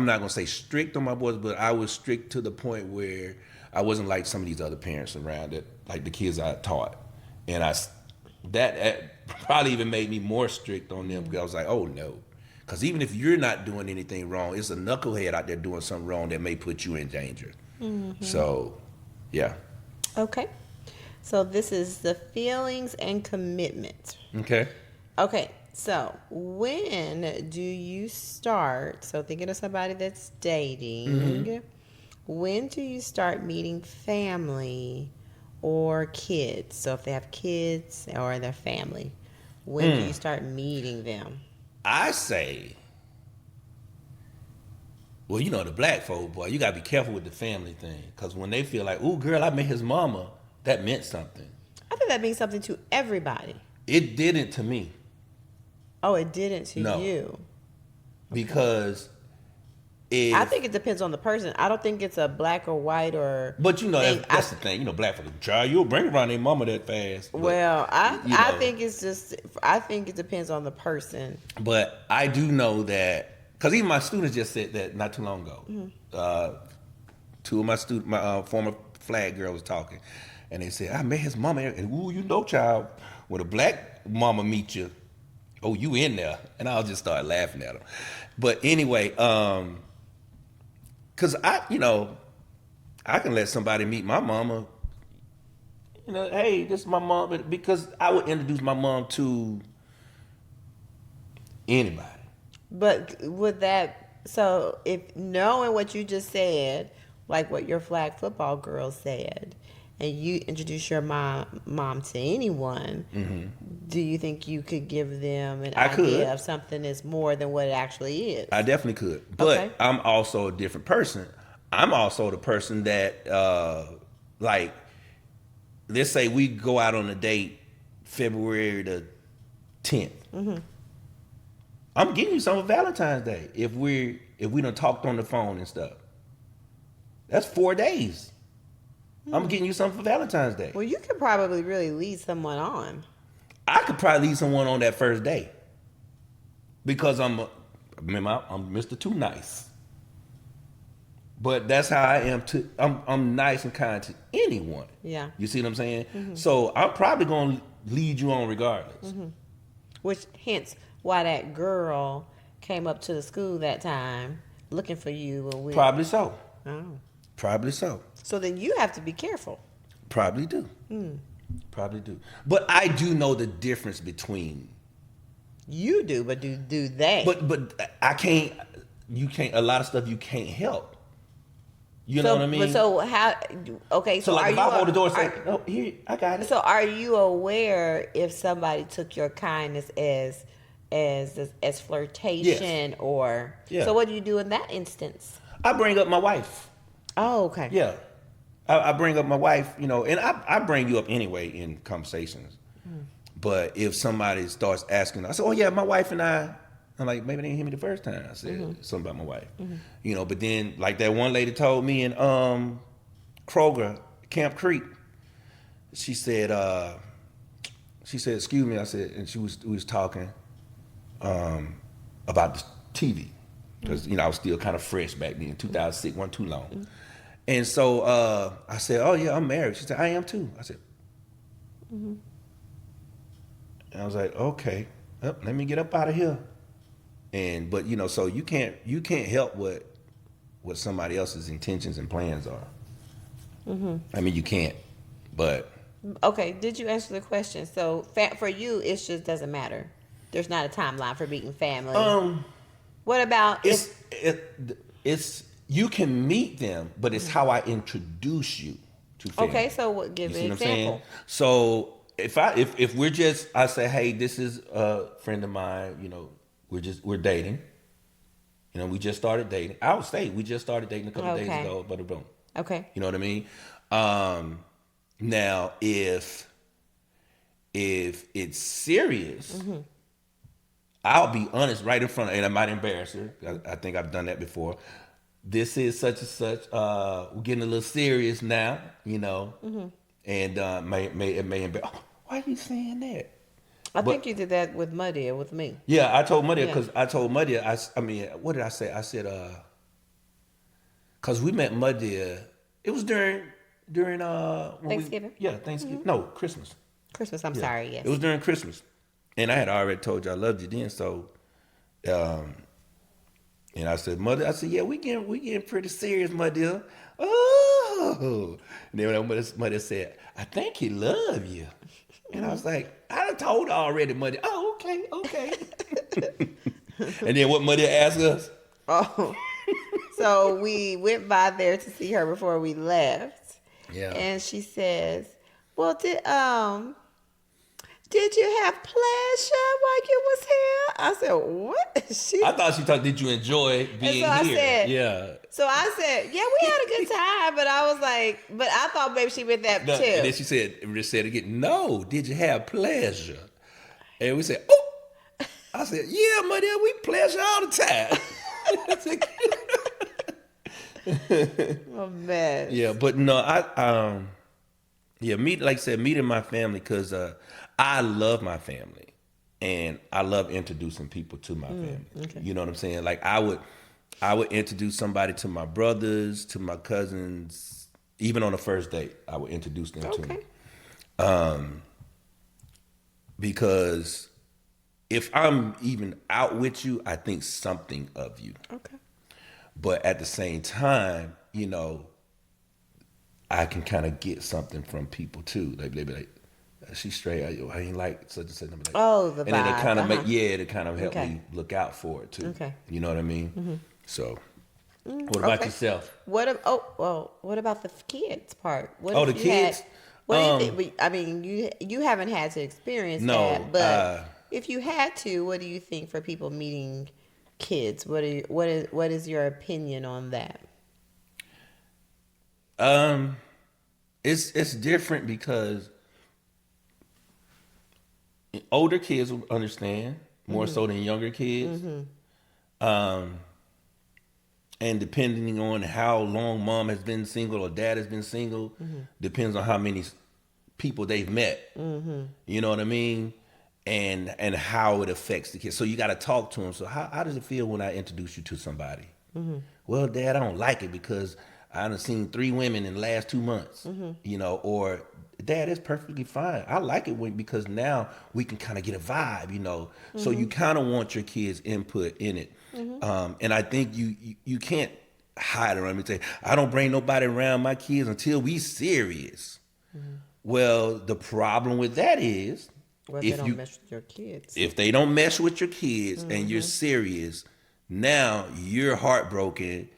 not gonna say strict on my boys, but I was strict to the point where I wasn't like some of these other parents around it, like the kids I taught, and that probably even made me more strict on them because I was like, oh no, because even if you're not doing anything wrong, it's a knucklehead out there doing something wrong that may put you in danger. So, yeah.
Okay. So this is the feelings and commitment.
Okay.
Okay. So when do you start? So thinking of somebody that's dating, when do you start meeting family or kids? So if they have kids or their family, when do you start meeting them?
I say, well, the black folk, boy, you gotta be careful with the family thing, because when they feel like, ooh, girl, I met his mama, that meant something.
I think that means something to everybody.
It didn't to me.
Oh, it didn't to
No.
you.
Because
I think it depends on the person. I don't think it's a black or white or.
But that's the thing. Black folk, child, you'll bring around their mama that fast. But,
Well, I think it's just. I think it depends on the person.
But I do know that, because even my students just said that not too long ago. Two of my former flag girls was talking, and they said, I met his mama, and ooh, child, when a black mama meet you, oh, you in there. And I'll just start laughing at them. But anyway, because I can let somebody meet my mama. Hey, this is my mom. Because I would introduce my mom to anybody.
But would that, so if knowing what you just said, like what your flag football girl said, and you introduce your mom to anyone, do you think you could give them an idea of something that's more than what it actually is?
I definitely could. But
Okay.
I'm also a different person. I'm also the person that, let's say we go out on a date February the 10th. I'm getting you something for Valentine's Day if we done talked on the phone and stuff. That's 4 days. I'm getting you something for Valentine's Day.
Well, you could probably really lead someone on.
I could probably lead someone on that first day because I'm Mr. Too Nice. But that's how I am I'm nice and kind to anyone.
Yeah.
You see what I'm saying? So I'm probably going to lead you on regardless.
Which hence why that girl came up to the school that time looking for you.
Probably so.
Oh.
Probably so.
So then you have to be careful.
Probably do. Probably do. But I do know the difference between.
You do, but do they?
But I can't. You can't. A lot of stuff you can't help. You know what I mean?
But so how? Okay,
So like
are
if
you
I hold the door and say, "No, here, I got it."
So are you aware if somebody took your kindness as flirtation or?
Yeah.
So what do you do in that instance?
I bring up my wife.
Oh, okay.
Yeah. I bring up my wife, and I bring you up anyway in conversations. But if somebody starts asking, I say, oh, yeah, my wife and I'm like, maybe they didn't hear me the first time I said something about my wife. But then, like that one lady told me in Kroger, Camp Cree, she said, excuse me, I said, and we was talking about the TV. Because, I was still kind of fresh back then, 2006, wasn't too long. And so I said, oh, yeah, I'm married. She said, I am too. I said, and I was like, okay, let me get up out of here. But so you can't help what somebody else's intentions and plans are. I mean, you can't, but.
Okay, did you answer the question? So for you, it just doesn't matter. There's not a timeline for meeting family.
Um,
What about
it's you can meet them, but it's how I introduce you to family.
Okay, so what, give
You
me
see
an
what I'm saying?
example.
So if we're just I say, hey, this is a friend of mine. You know, we're dating. You know, we just started dating. I would say we just started dating a couple of days
Okay.
ago, but boom.
Okay.
You know what I mean? Now, if it's serious, I'll be honest right in front of, and I might embarrass her. I think I've done that before. This is such and such. We're getting a little serious now, you know, and it may embarrass. Oh, why are you saying that?
I
But
think you did that with Muddy with me.
yeah, I told Maria
Yeah.
because I told Maria. I mean, what did I say? I said, because we met Maria. It was during when
Thanksgiving?
Thanksgiving. No, Christmas.
Christmas, I'm
Yeah,
sorry, yes.
it was during Christmas, and I had already told you I loved you then. So, and I said, Mother, I said, yeah, we getting pretty serious, Mother. Oh, and then when mother said, I think he love you, and I was like, I done told her already, Mother. Oh, okay, okay. And then what Mother asked us?
Oh. So we went by there to see her before we left.
Yeah.
And she says, well, did you have pleasure while you was here? I said, what?
I thought she thought, did you enjoy being
so I
here?
said-
Yeah.
So I said, yeah, we had a good time, but I was like, but I thought maybe she meant that
No,
too.
and then she said it again. No, did you have pleasure? And we said, oh. I said, yeah, Mother, we pleasure all the time.
Oh man.
Yeah, but no, like I said, meeting my family because I love my family and I love introducing people to my family.
Okay.
You know what I'm saying? Like I would introduce somebody to my brothers, to my cousins, even on a first date. I would introduce them to me because if I'm even out with you, I think something of you.
Okay.
But at the same time, you know, I can kind of get something from people too. Like they be like, "She's straight. I ain't like such and such." I'm like,
Oh, the
and then it
vibe,
kind of
uh-huh.
it kind of help
Okay.
me look out for it too.
Okay.
You know what I mean? So, what about
Okay.
yourself?
What about the kids part? What
Oh,
if
the
you had-
kids?
what do you think? I mean, you haven't had to experience
No,
that, but if you had to, what do you think for people meeting kids? What is your opinion on that?
It's different because older kids will understand more so than younger kids. And depending on how long mom has been single or dad has been single, depends on how many people they've met. You know what I mean? And how it affects the kids. So you got to talk to them. So how does it feel when I introduce you to somebody? Well, Dad, I don't like it because I done seen 3 women in the last 2 months. You know, or Dad, it's perfectly fine. I like it because now we can kind of get a vibe. You know, so you kind of want your kids' input in it. And I think you can't hide around me and say, I don't bring nobody around my kids until we serious. Well, the problem with that is
What if they don't mess with your kids?
if they don't mess with your kids and you're serious, now you're heartbroken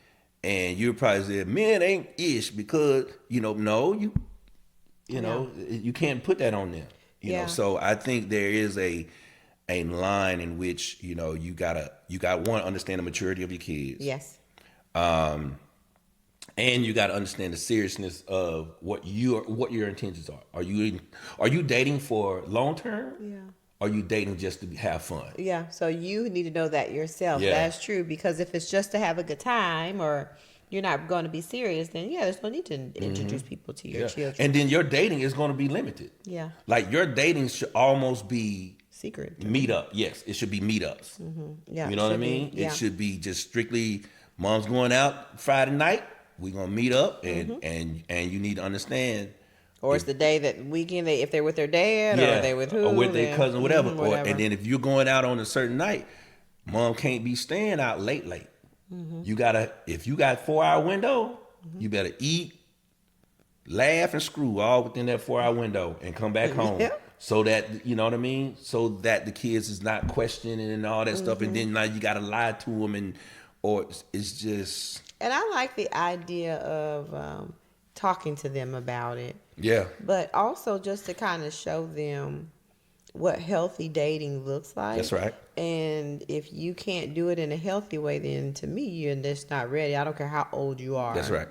and you're probably saying, men ain't ish because, you know, no, you know, you can't put that on them. You know, so I think there is a line in which, you know, you gotta one, understand the maturity of your kids.
Yes.
And you got to understand the seriousness of what your intentions are. Are you dating for long term?
Yeah.
Or are you dating just to have fun?
Yeah. So you need to know that yourself.
Yeah.
That's true, because if it's just to have a good time or you're not going to be serious, then there's no need to introduce people to your children.
And then your dating is going to be limited.
Yeah.
Like your dating should almost be
Secret.
meetup. Yes, it should be meetups.
Yeah.
You know what I mean?
Yeah.
It should be just strictly mom's going out Friday night. We're gonna meet up and you need to understand.
Or it's the day that weekend if they're with their dad or they with who
or with their cousin, whatever.
whatever.
And then if you're going out on a certain night, mom can't be staying out late. You gotta, if you got 4-hour window, you better eat, laugh, and screw all within that 4-hour window and come back home.
Yep.
so that, you know what I mean, so that the kids is not questioning and all that stuff, and then now you got to lie to them, and or it's just.
And I like the idea of talking to them about it.
Yeah.
But also just to kind of show them what healthy dating looks like.
That's right.
And if you can't do it in a healthy way, then to me, you're just not ready. I don't care how old you are.
That's right.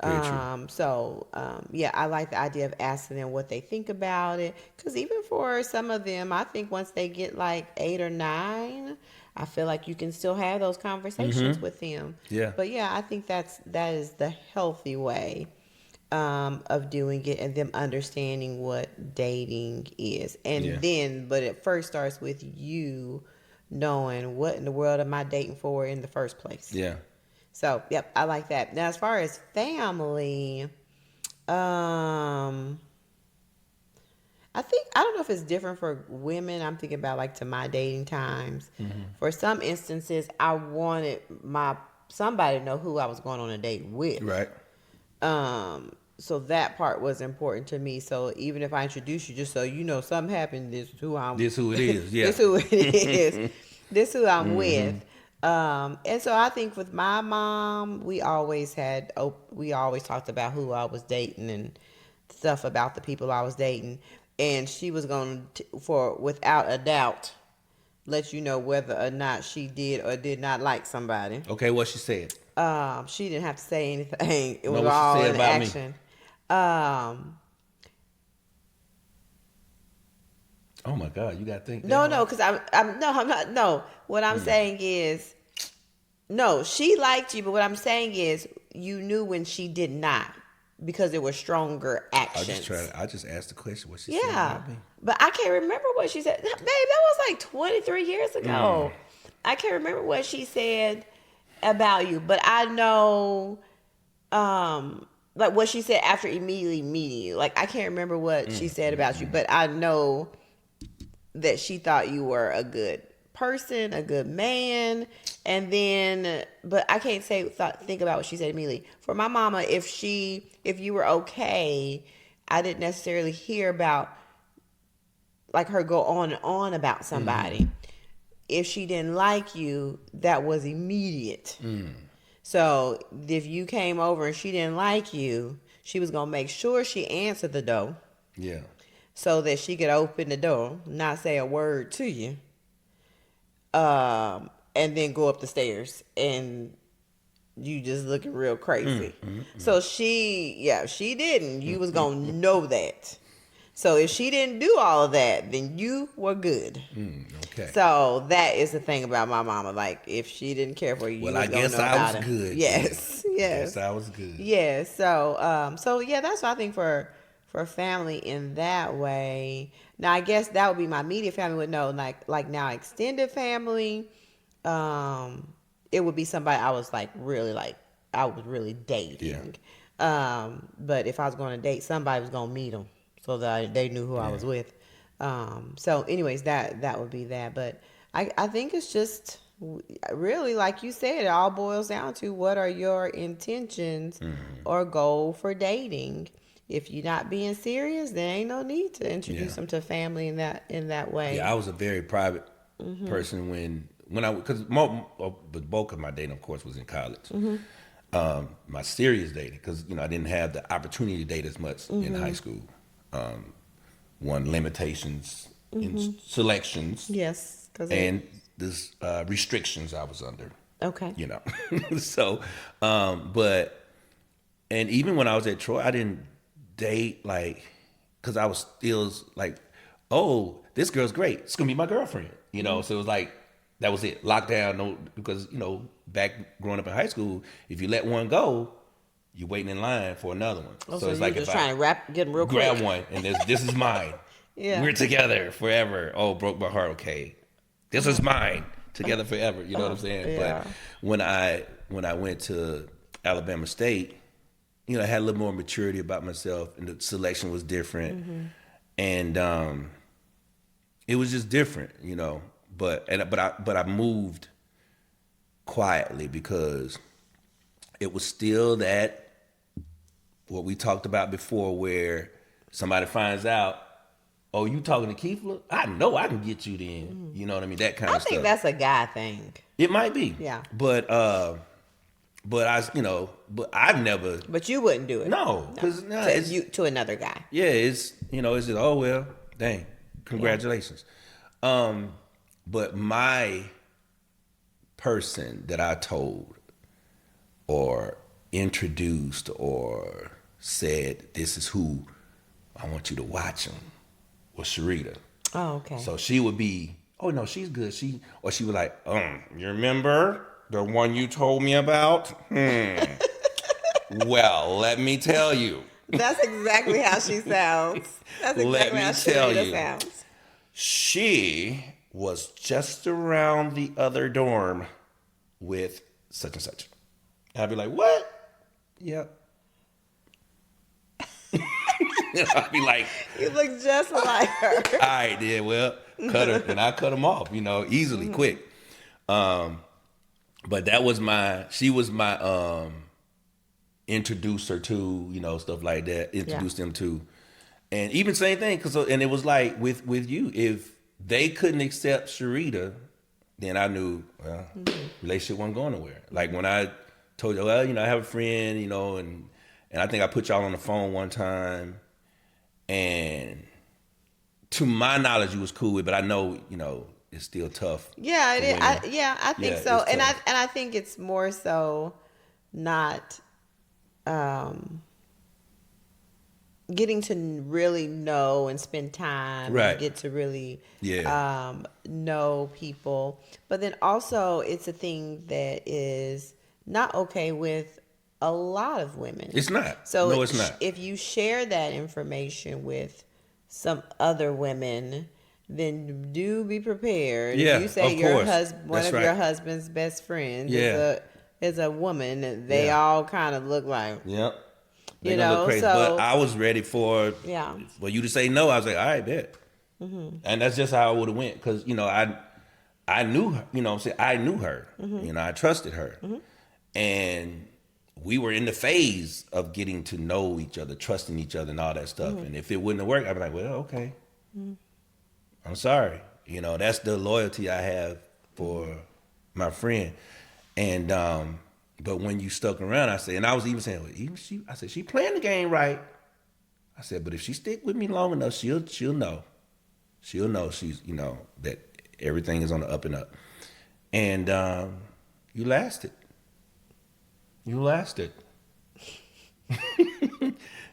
Very true.
So, yeah, I like the idea of asking them what they think about it. Because even for some of them, I think once they get like 8 or 9, I feel like you can still have those conversations with them.
Yeah.
But yeah, I think that is the healthy way of doing it, and them understanding what dating is. And then, but it first starts with you knowing what in the world am I dating for in the first place.
Yeah.
So, yep, I like that. Now, as far as family, I don't know if it's different for women. I'm thinking about like to my dating times. For some instances, I wanted somebody to know who I was going on a date with.
Right.
So that part was important to me. So even if I introduce you, just so you know something happened, this is who
it is. Yeah.
This who it is. This who I'm with. And so I think with my mom, we always talked about who I was dating and stuff about the people I was dating. And she was going to, without a doubt, let you know whether or not she did or did not like somebody.
Okay, what she said?
She didn't have to say anything. It was
what she
all
said
in
about
action.
me? Oh my God, you gotta think.
No, because I'm not. No, what I'm saying is, no, she liked you, but what I'm saying is, you knew when she did not, because there were stronger actions.
I just asked the question. What she said about me?
But I can't remember what she said. Babe, that was like 23 years ago. I can't remember what she said about you, but I know, like what she said after immediately meeting you. Like I can't remember what she said about you, but I know that she thought you were a good person, a good man, and then, but I can't think about what she said immediately. For my mama, if you were okay, I didn't necessarily hear about like her go on and on about somebody. If she didn't like you, that was immediate. So if you came over and she didn't like you, she was gonna make sure she answered the door.
Yeah.
So that she could open the door, not say a word to you, and then go up the stairs, and you just looking real crazy. So she didn't. You was gonna know that. So if she didn't do all of that, then you were good.
Okay.
So that is the thing about my mama. Like if she didn't care for you,
Well,
you
I guess I was good.
Yes,
Yeah.
yes.
I guess I was good.
Yeah. So yeah, that's what I think for family in that way. Now I guess that would be my immediate family would know. Like now extended family, it would be somebody I was really dating.
Yeah.
But if I was going to date, somebody was going to meet them so that they knew who I was with. So anyways, that would be that. But I think it's just really, like you said, it all boils down to what are your intentions or goal for dating. If you're not being serious, there ain't no need to introduce them to family in that way.
Yeah, I was a very private person because the bulk of my dating, of course, was in college. My serious dating, because I didn't have the opportunity to date as much in high school. One, limitations in selections.
Yes,
and this restrictions I was under.
Okay.
So, and even when I was at Troy, I didn't date because I was still like, oh, this girl's great. It's gonna be my girlfriend. So it was like that was it. Lockdown. No, because back growing up in high school, if you let one go, you're waiting in line for another one.
So
it's
you're
like
just
if
trying to get them real quick.
Grab one, and this is mine.
Yeah.
We're together forever. Oh, broke my heart. Okay, this is mine. Together forever. You know what I'm saying?
Yeah.
But when I went to Alabama State, I had a little more maturity about myself, and the selection was different, and it was just different, But I moved quietly because it was still that what we talked about before, where somebody finds out oh, you talking to Kēfla? I know I can get you then. You know what I mean? That kind
I
of
think
stuff.
that's a guy thing.
It might be.
Yeah.
But I've never.
But you wouldn't do it.
No, because it's
to another guy.
yeah, it's it's just oh well, dang, congratulations. But my person that I told or introduced or said this is who I want you to watch him was Sharita.
Oh, okay.
So she would be, oh no, she's good. She was like, you remember the one you told me about? Well, let me tell you.
That's exactly how she sounds. That's exactly how Sharita sounds.
She was just around the other dorm with such and such. And I'd be like, what? Yep. I'd be like,
you look just like her.
All right, yeah, well, cut her, and I cut them off, easily, quick. But she was my introducer to, stuff like that. Introduced them to, and even same thing, and it was like with you, if they couldn't accept Sharita, then I knew, well, relationship wasn't going nowhere. Like when I told you, well, I have a friend, and I think I put y'all on the phone one time, and to my knowledge, you was cool with, but I know, it's still tough.
Yeah, it is. I think so, and I think it's more so not getting to really know and spend time,
right?
And get to really know people, but then also it's a thing that is not okay with a lot of women.
It's not.
So
no, it's not.
If you share that information with some other women, then do be prepared.
Yeah,
if you say
your
husband's best friends is a woman, they all kind of look like
They look crazy. But I was ready for you to say no. I was like, all right, bet. Mm-hmm. And that's just how I would have went because I knew her. I knew her. Mm-hmm. I trusted her, and we were in the phase of getting to know each other, trusting each other, and all that stuff. Mm-hmm. And if it wouldn't have worked, I'd be like, well, okay. Mm-hmm. I'm sorry. That's the loyalty I have for my friend. And but when you stuck around, I said, and I was even saying, well, even she playing the game right. I said, but if she stick with me long enough, she'll know. She'll know she's that everything is on the up and up. And you lasted.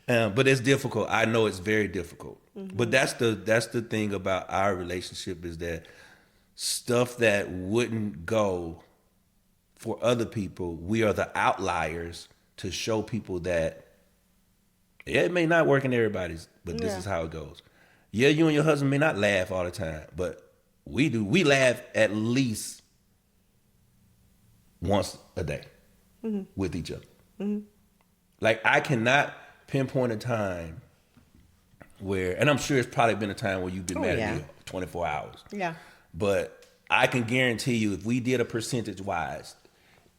But it's difficult. I know it's very difficult. Mm-hmm. But that's the thing about our relationship is that stuff that wouldn't go for other people, we are the outliers to show people that it may not work in everybody's, but this is how it goes. Yeah, you and your husband may not laugh all the time, but we do. We laugh at least once a day with each other. Mm-hmm. Like I cannot pinpoint a time where, and I'm sure it's probably been a time where you've been mad at me 24 hours. Yeah. But I can guarantee you if we did a percentage wise,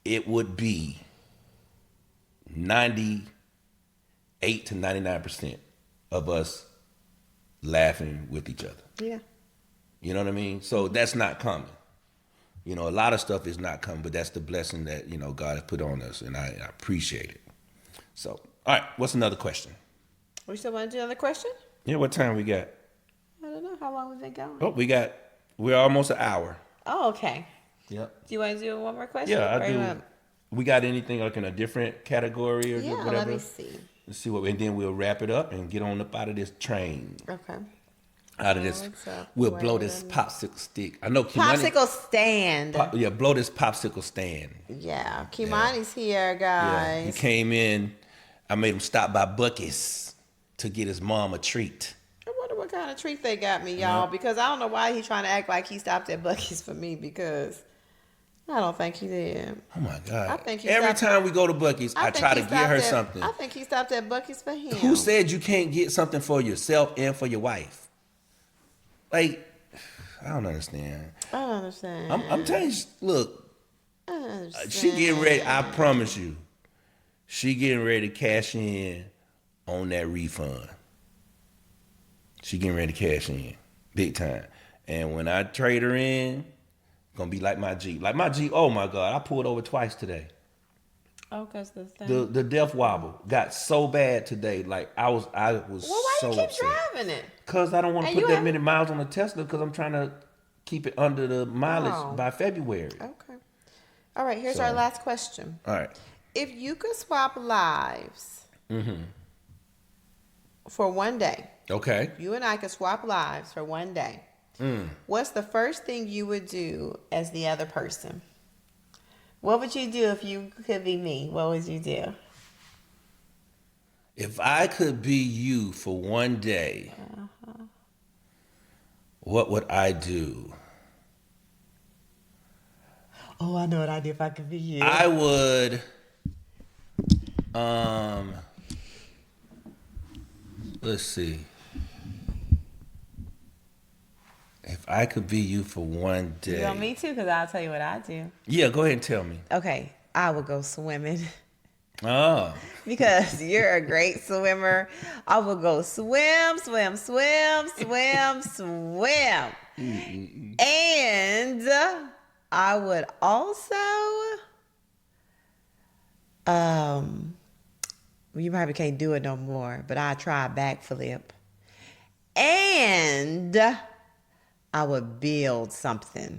it would be 98 to 99% of us laughing with each other. Yeah. You know what I mean? So that's not common. A lot of stuff is not common, but that's the blessing that, God has put on us, and I appreciate it. So, all right, what's another question?
We still want to do another question?
Yeah, what time we got?
I don't know. How long was it going?
Oh, we're almost an hour.
Oh, okay.
Yep.
Do you want to do one more question?
Yeah, I do. We got anything like in a different category or whatever?
Let me see.
Let's see and then we'll wrap it up and get on up out of this train.
Okay.
Out of this, we'll blow this popsicle stick. I know Kimani,
popsicle stand.
Blow this popsicle stand.
Yeah, Kimani's here, guys.
Yeah. He came in. I made him stop by Buc-ee's to get his mom a treat.
I wonder what kind of treat they got me, y'all, because I don't know why he's trying to act like he stopped at Buc-ee's for me, because I don't think he did.
Oh my God!
I think
every time we go to Buc-ee's, I try to get her something.
I think he stopped at Buc-ee's for him.
Who said you can't get something for yourself and for your wife? Like, I don't understand.
I don't understand.
I'm telling you, look, she getting ready. I promise you, she getting ready to cash in on that refund. She getting ready to cash in, big time. And when I trade her in, gonna be like my Jeep. Like my Jeep, oh my God, I pulled over twice today.
Oh, because the thing.
The death wobble got so bad today. Like I was
Well, why
so
you keep
upset.
driving it?
Cause I don't want to
And
put
you
that
have-
many miles on the Tesla. Cause I'm trying to keep it under the mileage
Oh.
by February.
Okay. All right, here's
So,
our last question.
all right.
If you could swap lives for one day,
Okay.
you and I could swap lives for one day, what's the first thing you would do as the other person? What would you do if you could be me? What would you do?
If I could be you for one day, what would I do?
Oh, I know what I'd do if I could be you.
I would let's see. If I could be you for one day.
You want me to? Because I'll tell you what I do.
Yeah, go ahead and tell me.
Okay, I would go swimming.
Oh.
Because you're a great swimmer. I would go swim. And I would also, you probably can't do it no more, but I try a backflip. And I would build something,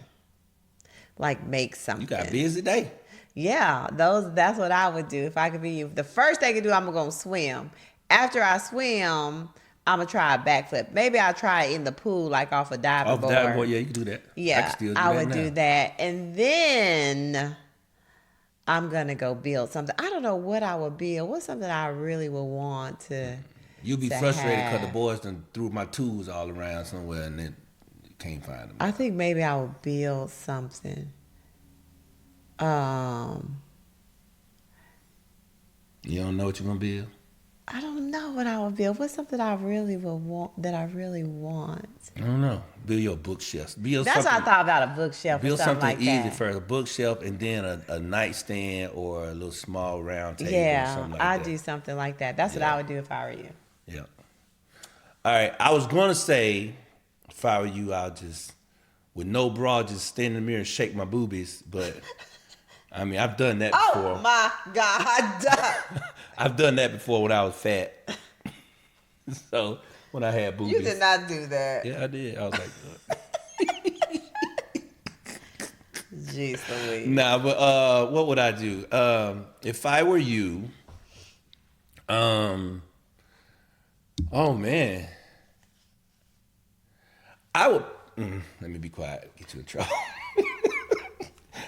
like make something.
You got a busy day.
Yeah, that's what I would do if I could be you. The first thing I could do, I'm gonna swim. After I swim, I'm gonna try a backflip. Maybe I'll try it in the pool, like off a diving board.
Diving board, yeah, you can do that.
Yeah, I would do that, and then I'm gonna go build something. I don't know what I would build. What's something I really would want to?
You'd be
to
frustrated because the
have?
boys done threw my tools all around somewhere and then you can't find them.
I think maybe I would build something.
You don't know what you're gonna build?
I don't know what I would build. What's something I really would want that I really want?
I don't know. Build your bookshelf. Build
That's what I
something,
thought about a bookshelf.
build
or something
something
like
easy
that.
first. A bookshelf and then a nightstand or a little small round table or
Yeah,
something like
I'd
that.
do something like that. That's what
Yeah.
I would do if I were you.
Yeah. All right. I was gonna say, if I were you, I'll just, with no bra, just stand in the mirror and shake my boobies. But I mean, I've done that before.
Oh my God!
I've done that before when I was fat. So when I had boobies.
You did not do that.
Yeah, I did. I was like,
Jeez Louise.
nah, but what would I do? If I were you, oh man, I would. Let me be quiet. Get you in trouble.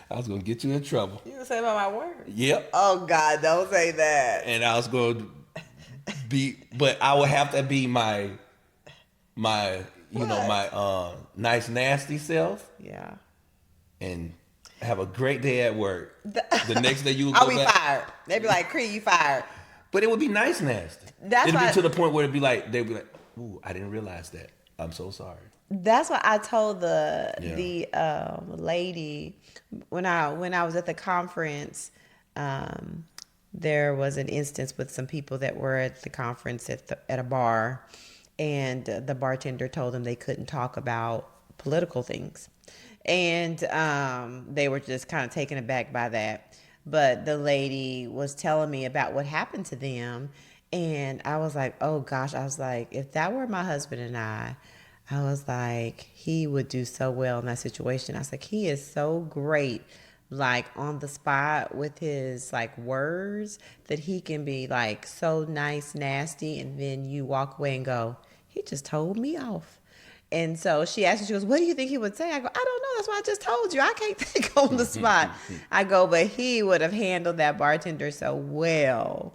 I was gonna get you in trouble.
You gonna say about my word?
Yep.
Oh God, don't say that.
And I was going to but I would have to be my my nice nasty self
Yeah.
and have a great day at work. The next day you would go
I'll be
back.
fired. They'd be like, Cree, you fired.
But it would be nice nasty.
That's
It'd
why-
be to the point where it'd be like they'd be like, "Ooh, I didn't realize that. I'm so sorry."
That's what I told the lady when I was at the conference. There was an instance with some people that were at the conference at a bar, and the bartender told them they couldn't talk about political things, and they were just kind of taken aback by that. But the lady was telling me about what happened to them, and I was like, oh gosh, I was like, if that were my husband and I was like, he would do so well in that situation. I was like, he is so great, like on the spot with his like words, that he can be like so nice, nasty, and then you walk away and go, he just told me off. And so she asked me, she goes, what do you think he would say? I go, I don't know. That's what I just told you. I can't think on the spot. I go, but he would have handled that bartender so well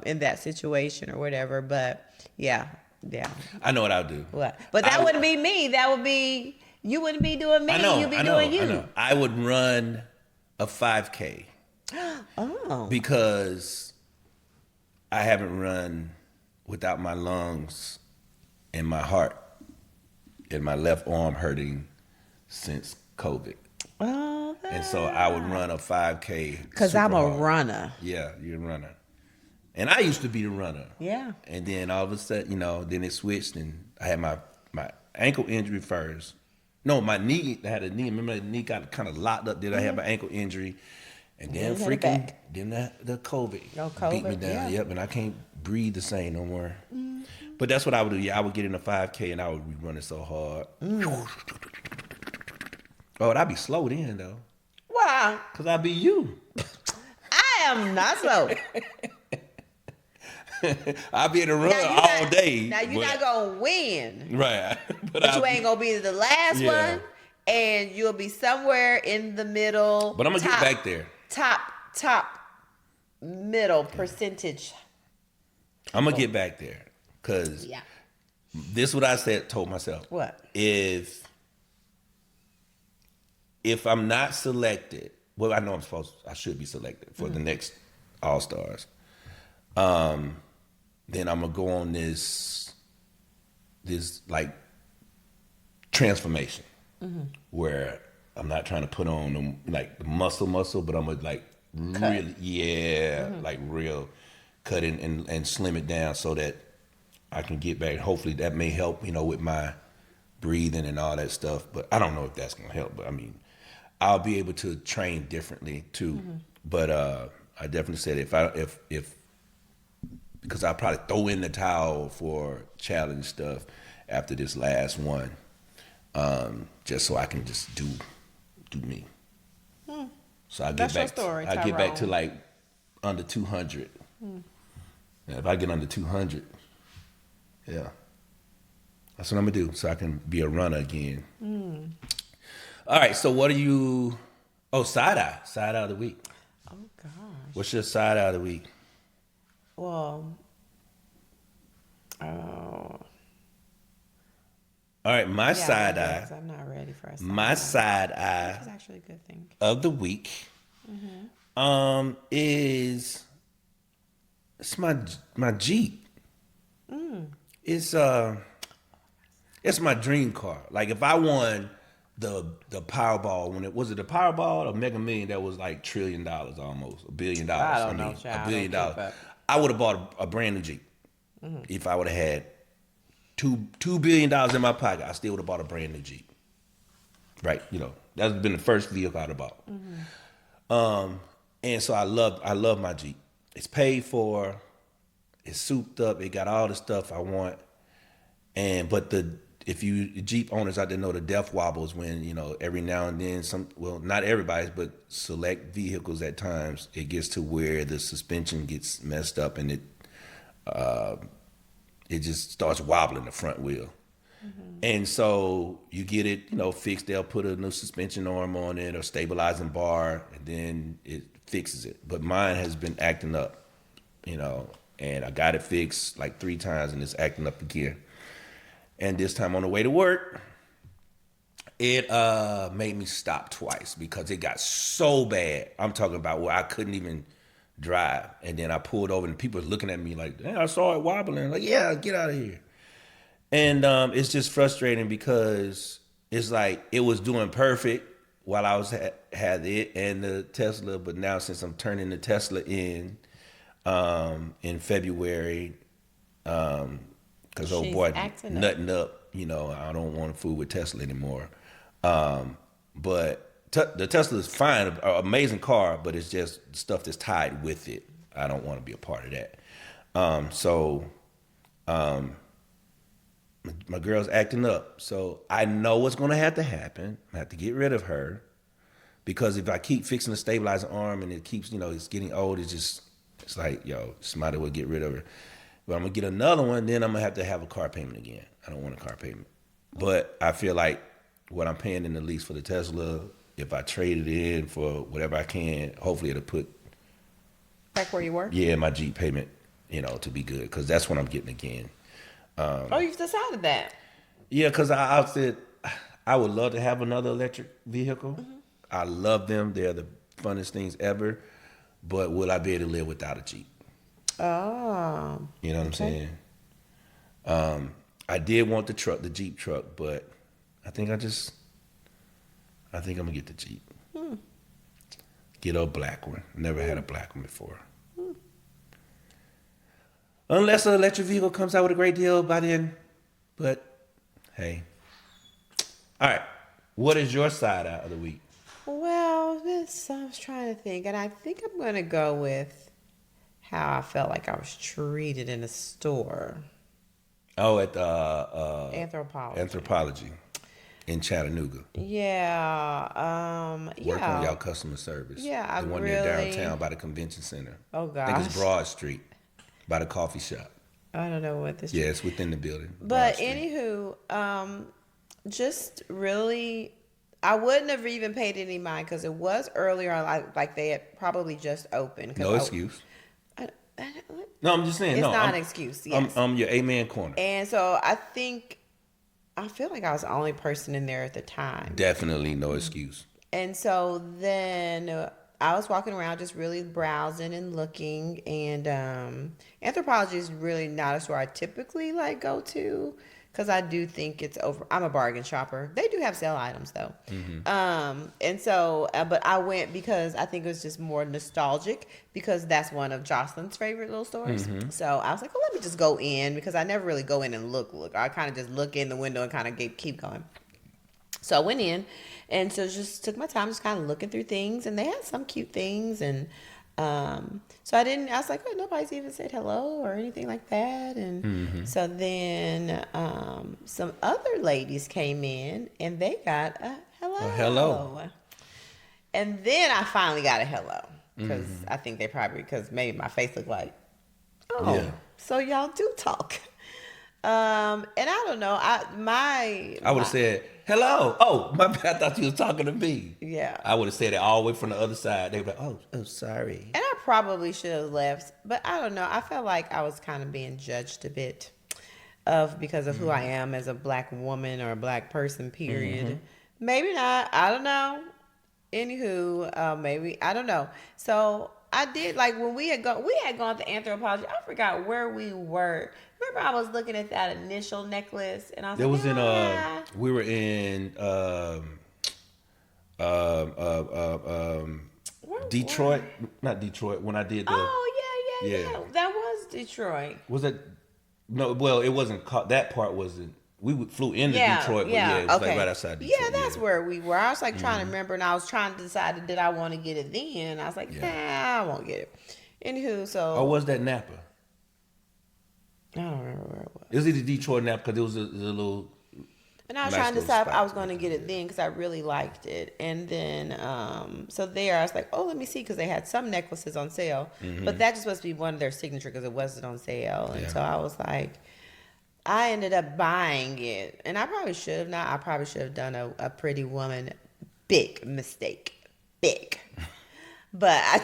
in that situation or whatever. But yeah.
I know what I'll do.
What? But that wouldn't be me. That would be, you wouldn't be doing me. You'd be doing you.
I know. I would run a 5K.
Oh.
Because I haven't run without my lungs and my heart and my left arm hurting since COVID.
Oh,
And so I would run a 5K.
because I'm a runner.
Yeah, you're a runner. And I used to be the runner.
Yeah.
And then all of a sudden, then it switched, and I had my ankle injury first. No, my knee, I had a knee. Remember, the knee got kind of locked up. Then I had my ankle injury. And then the COVID, beat me down.
Yeah.
Yep, and I can't breathe the same no more. But that's what I would do. Yeah, I would get in a 5K, and I would be running so hard. Oh, and I'd be slow then, though.
Wow.
Because I'd be you.
I am not slow.
I'll be in the run all day.
Now you're not gonna win,
right?
But you ain't gonna be the last one, and you'll be somewhere in the middle.
But I'm gonna get back there.
Top middle percentage.
I'm gonna get back there because this is what I told myself.
What
if I'm not selected? Well, I know I should be selected for the next All-Stars. Then I'm gonna go on this like transformation where I'm not trying to put on the muscle, but I'm gonna like cut. Really, like real cut and slim it down so that I can get back. Hopefully that may help, with my breathing and all that stuff. But I don't know if that's gonna help. But I mean, I'll be able to train differently too. But I definitely said if because I'll probably throw in the towel for challenge stuff after this last one, just so I can just do me. So I get back to like under 200. And if I get under 200, that's what I'm gonna do, so I can be a runner again. All right, so what are you? Oh, side eye of the week.
Oh gosh.
What's your side eye of the week?
Well,
all right, my side eye.
I'm not ready for a side
my
eye.
Side eye.
Which is actually a good thing.
Of the week, is it's my Jeep. It's my dream car. Like if I won the Powerball, when it was the Powerball or Mega Million, that was like $1 trillion almost, $1 billion.
I don't know,
$1 billion. I would have bought a brand new Jeep if I would have had $2 billion in my pocket. I still would have bought a brand new Jeep. Right, that's been the first vehicle I'd have bought. And so I love my Jeep. It's paid for. It's souped up. It got all the stuff I want. But if you Jeep owners out there know the death wobbles when every now and then not everybody's, but select vehicles at times it gets to where the suspension gets messed up and it just starts wobbling the front wheel. And so you get it, fixed. They'll put a new suspension arm on it or stabilizing bar, and then it fixes it. But mine has been acting up, and I got it fixed like 3 times, and it's acting up again. And this time on the way to work, it made me stop twice because it got so bad. I'm talking about where I couldn't even drive. And then I pulled over, and people were looking at me like, "Hey, I saw it wobbling." Like, yeah, get out of here. And it's just frustrating because it's like it was doing perfect while I had it and the Tesla, but now since I'm turning the Tesla in February, because old boy nutting up, I don't want to fool with Tesla anymore. But the Tesla is fine, an amazing car, but it's just stuff that's tied with it. I don't want to be a part of that. My girl's acting up, so I know what's going to happen. I have to get rid of her because if I keep fixing the stabilizer arm and it keeps, it's getting old, it's like, somebody will get rid of her. But I'm going to get another one, then I'm going to have a car payment again. I don't want a car payment. But I feel like what I'm paying in the lease for the Tesla, if I trade it in for whatever I can, hopefully it'll put
back where you were?
Yeah, my Jeep payment, to be good, because that's what I'm getting again.
You've decided that?
Yeah, because I said I would love to have another electric vehicle. I love them. They're the funnest things ever. But will I be able to live without a Jeep?
Oh.
You know what I'm saying? I did want the Jeep truck, but I think I'm gonna get the Jeep. Get a black one. Never had a black one before. Unless an electric vehicle comes out with a great deal by then. But, hey. All right. What is your side out of the week?
Well, I was trying to think, and I think I'm going to go with how I felt like I was treated in a store.
Oh, at the
Anthropology.
in Chattanooga.
Yeah.
Work on y'all customer service.
Yeah,
the one near downtown by the convention center.
Oh, gosh.
I think it's Broad Street by the coffee shop.
I don't know what this.
Yeah, it's within the building.
But anywho, just really, I wouldn't have even paid any mind because it was earlier on, like they had probably just opened.
No excuse.
I,
No, I'm just saying.
It's
no,
not
I'm,
an excuse. Yes.
I'm your amen corner.
And so I feel like I was the only person in there at the time.
Definitely no excuse.
And so then I was walking around just really browsing and looking, and Anthropology is really not a store I typically like go to because I do think it's over. I'm a bargain shopper. They do have sale items though. Mm-hmm. And so, but I went because I think it was just more nostalgic because that's one of Jocelyn's favorite little stores. Mm-hmm. So I was like, well, let me just go in because I never really go in and look. I kind of just look in the window and kind of keep going. So I went in and so just took my time just kind of looking through things, and they had some cute things, and so I was like, oh, nobody's even said hello or anything like that. And so then some other ladies came in and they got a hello.
A hello.
And then I finally got a hello because I think because maybe my face looked like, so y'all do talk. And I don't know. I would have
said, hello. Oh, my bad. I thought you was talking to me.
Yeah.
I would have said it all the way from the other side. They would be like, oh, sorry.
And I probably should have left, but I don't know. I felt like I was kind of being judged a bit because of who I am as a black woman or a black person, period. Mm-hmm. Maybe not. I don't know. Anywho, maybe. I don't know. So I did, like, when we had gone to Anthropology. I forgot where we were. Remember, I was looking at that initial necklace, and I was
we were in Detroit, not Detroit. When I did the
yeah, that was Detroit.
Was it? No, well, it wasn't. That part wasn't. We flew into Detroit, but it was like right outside Detroit.
Yeah, that's where we were. I was like trying to remember, and I was trying to decide did I want to get it then. I was like, nah, I won't get it. Anywho, so.
Or was that Napa?
I don't remember where it was.
It was either Detroit or Napa because it was a little.
And I was trying to decide if I was going to get it then because I really liked it. And then, so there I was like, oh, let me see, because they had some necklaces on sale. Mm-hmm. But that just must be one of their signature because it wasn't on sale. And so I was like, I ended up buying it. And I probably should have not. I probably should have done a Pretty Woman big mistake. Big. But I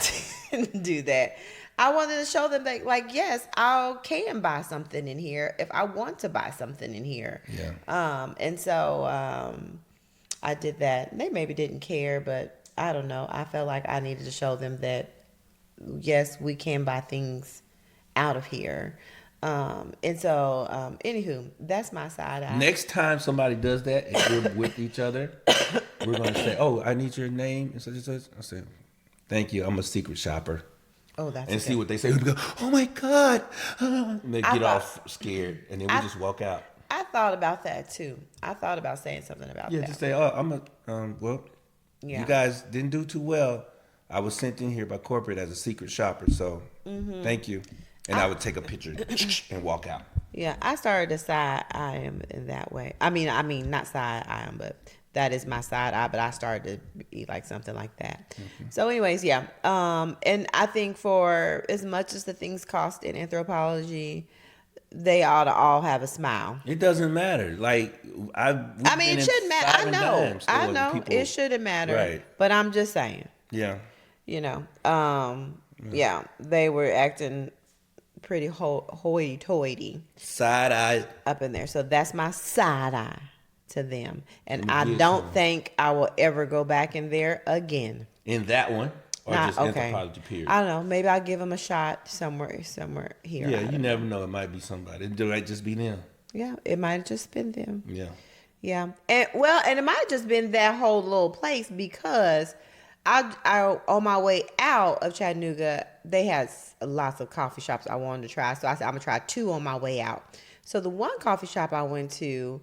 didn't do that. I wanted to show them that, like, yes, I can buy something in here if I want to buy something in here. Yeah. And so I did that. They maybe didn't care, but I don't know. I felt like I needed to show them that, yes, we can buy things out of here. And so, anywho, that's my side eye.
Next time somebody does that, if we're with each other, we're going to say, oh, I need your name. And such and such. I say, thank you. I'm a secret shopper.
Oh, that's
and see what they say. We go, oh my God. And they get off scared, and then we just walk out.
I thought about that too. I thought about saying something about that.
Yeah, just say, oh, I'm you guys didn't do too well. I was sent in here by corporate as a secret shopper, so thank you. And I would take a picture and walk out.
Yeah, I started to side eye him in that way. I mean, not side eye him, but that is my side eye. But I started to be like something like that. Mm-hmm. So, anyways, yeah. And I think for as much as the things cost in Anthropology, they ought to all have a smile.
It doesn't matter. Like
it shouldn't matter. I know. It shouldn't matter.
Right.
But I'm just saying.
Yeah.
You know. Yeah. They were acting pretty hoity-toity.
Side eye.
Up in there. So that's my side eye to them. And I don't think I will ever go back in there again.
In that one? Or just Anthropology period?
I don't know. Maybe I'll give them a shot somewhere here.
Yeah, you never know. It might be somebody. It might just be them.
Yeah, it might have just been them.
Yeah.
Yeah. And it might have just been that whole little place because I on my way out of Chattanooga, they had lots of coffee shops I wanted to try. So I said, I'm going to try 2 on my way out. So the one coffee shop I went to,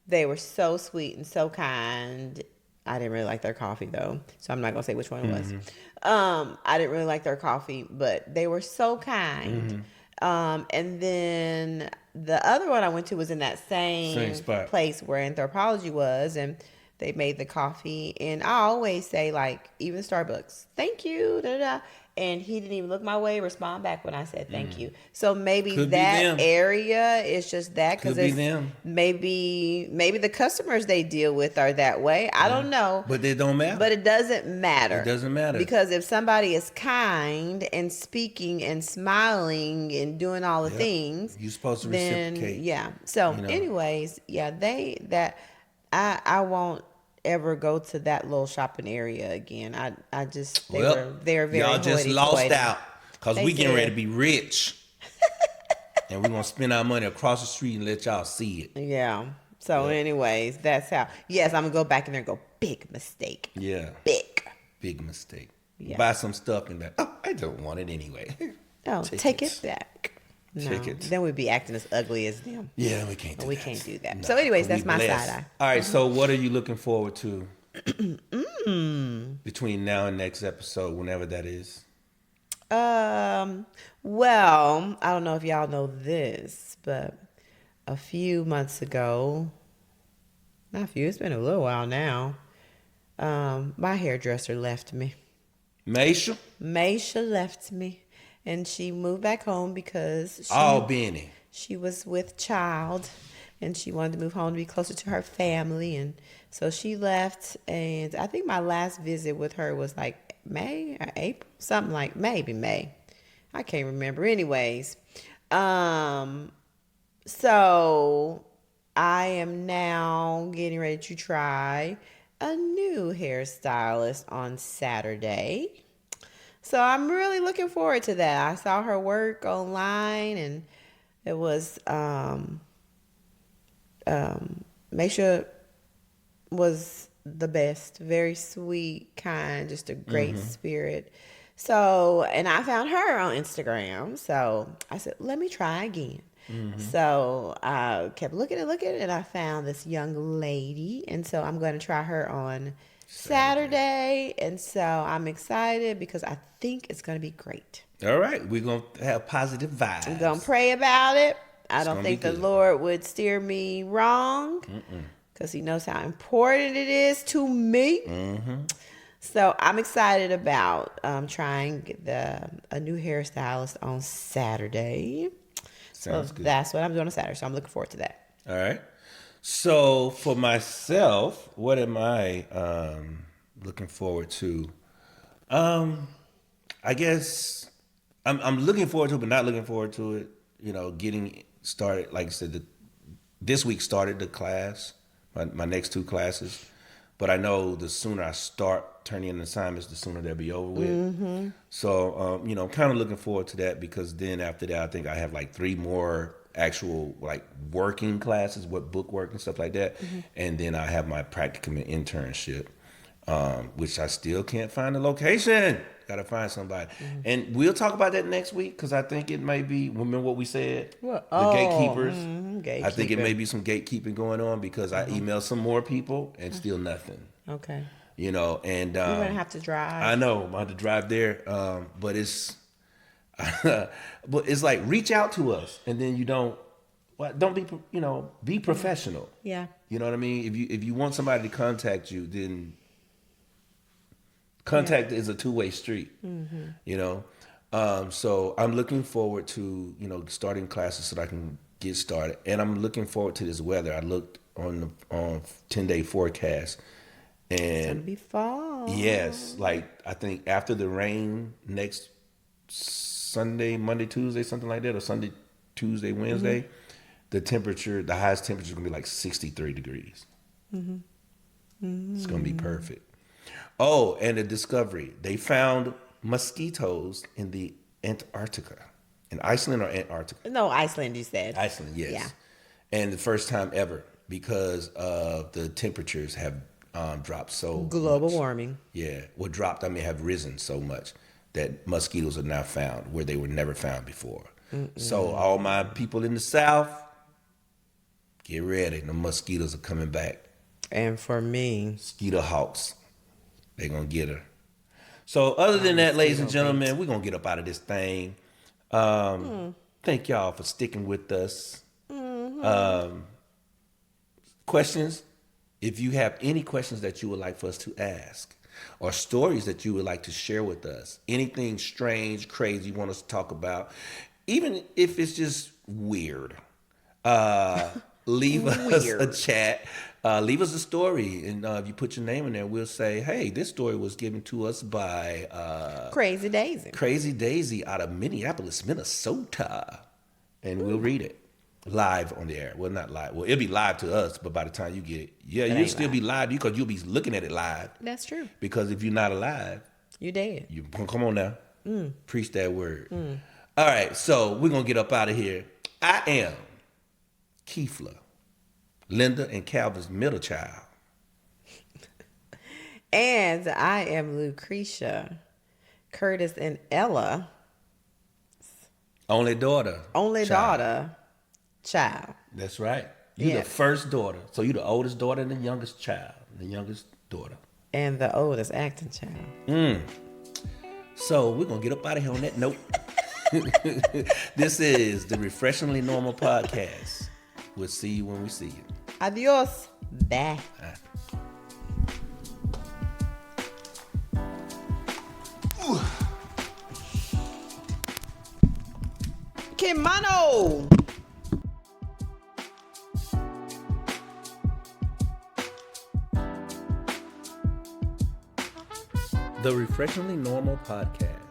they were so sweet and so kind. I didn't really like their coffee though, so I'm not gonna say which one it was. I didn't really like their coffee, but they were so kind. And then the other one I went to was in that same
spot.
place where anthropology was, and they made the coffee. And I always say, like, even Starbucks, thank you, da da. And he didn't even look my way, respond back when I said thank you. So maybe
Could be them.
that area is just that, because
Could be them.
maybe the customers they deal with are that way. I don't know.
But it don't matter.
But it doesn't matter.
It doesn't matter.
Because if somebody is kind and speaking and smiling and doing all the things,
you're supposed to
then,
reciprocate.
yeah. So,
you know.
anyways, yeah, I won't ever go to that little shopping area again. I just they're very
y'all just lost
hoity-toity.
out because we getting ready to be rich, and we're gonna spend our money across the street and let y'all see it.
Yeah. So, anyways, that's how. Yes, I'm gonna go back in there and go, big mistake.
Yeah,
Big
mistake.
Yeah.
Buy some stuff and that. Oh, I don't want it anyway.
No, take it back. No,
Tickets.
then we'd be acting as ugly as them.
Yeah, we can't do
We
that.
can't do that.
No,
So, anyways, that's
we
my
blessed.
side eye.
All right, so what are you looking forward to between now and next episode, whenever that is?
Well, I don't know if y'all know this, but a few months ago, not a few, it's been a little while now, my hairdresser left me.
Maisha?
Maisha left me, and she moved back home because
Benny.
she was with child, and she wanted to move home to be closer to her family, and so she left. And I think my last visit with her was like May or April, something like maybe May. I can't remember. Anyways, so I am now getting ready to try a new hairstylist on Saturday. So I'm really looking forward to that. I saw her work online, and it was Maisha was the best, very sweet, kind, just a great spirit. So, and I found her on Instagram. So I said, let me try again. So I kept looking, and I found this young lady. And so I'm going to try her on Saturday. And so I'm excited because I think it's going to be great.
All right, we're going to have positive vibes.
I'm going to pray about it. I don't think the
good.
Lord would steer me wrong because he knows how important it is to me. So I'm excited about trying a new hairstylist on Saturday.
Sounds good.
That's what I'm doing on Saturday. So I'm looking forward to that.
All right. So for myself, what am I looking forward to? I guess I'm looking forward to it, but not looking forward to it. You know, getting started. Like I said, this week started the class, my next 2 classes. But I know the sooner I start turning in assignments, the sooner they'll be over with. So, you know, I'm kind of looking forward to that because then after that, I think I have like 3 more actual like working classes, book work and stuff like that. And then I have my practicum and internship, which I still can't find a location. Got to find somebody. And we'll talk about that next week because I think it may be, remember what we said?
What?
The gatekeepers.
Gatekeeping.
I think it may be some gatekeeping going on because I emailed some more people and still nothing.
Okay.
You know, and
You're going to have to drive.
I know, I'm going to have to drive there. But it's but it's like reach out to us and then you don't be, you know, be professional.
Yeah.
You know what I mean? If you want somebody to contact you, then contact is a 2-way street. You know? So I'm looking forward to, you know, starting classes so that I can get started. And I'm looking forward to this weather. I looked on 10-day forecast. And
It's going to be fall.
yes, like I think after the rain next Sunday, Monday, Tuesday, something like that, or Sunday, Tuesday, Wednesday, the highest temperature is going to be like 63 degrees. It's going to be perfect. Oh, and a discovery. They found mosquitoes in the Antarctica. In Iceland or Antarctica?
No, Iceland, you said.
Iceland, yes.
Yeah.
And the first time ever because of the temperatures have dropped so
Global
much.
warming.
Yeah. Well, dropped, I mean, have risen so much that mosquitoes are now found where they were never found before. So all my people in the South, get ready. The mosquitoes are coming back.
And for me,
Mosquito hawks. They're going to get her. So other than that, ladies and gentlemen, we're going to get up out of this thing. Thank y'all for sticking with us. Questions? If you have any questions that you would like for us to ask, or stories that you would like to share with us, anything strange, crazy you want us to talk about, even if it's just weird, leave us a chat. Leave us a story, and if you put your name in there, we'll say, hey, this story was given to us by
Crazy Daisy.
Crazy Daisy out of Minneapolis, Minnesota. And we'll read it live on the air. Well, not live. Well, it'll be live to us, but by the time you get it, you'll still be live because you'll be looking at it live.
That's true.
Because if you're not alive,
you're dead.
You come on now. Preach that word. All right, so we're going to get up out of here. I am Kēfla, Linda and Calvin's middle child.
And I am Lucretia, Curtis and Ella.
Only daughter.
Child.
That's right. You're the first daughter. So you're the oldest daughter and the youngest child. The youngest daughter.
And the oldest acting child.
So we're going to get up out of here on that note. This is the Refreshingly Normal Podcast. We'll see you when we see you.
Adios. Bye. Que mano!
The Refreshingly Normal Podcast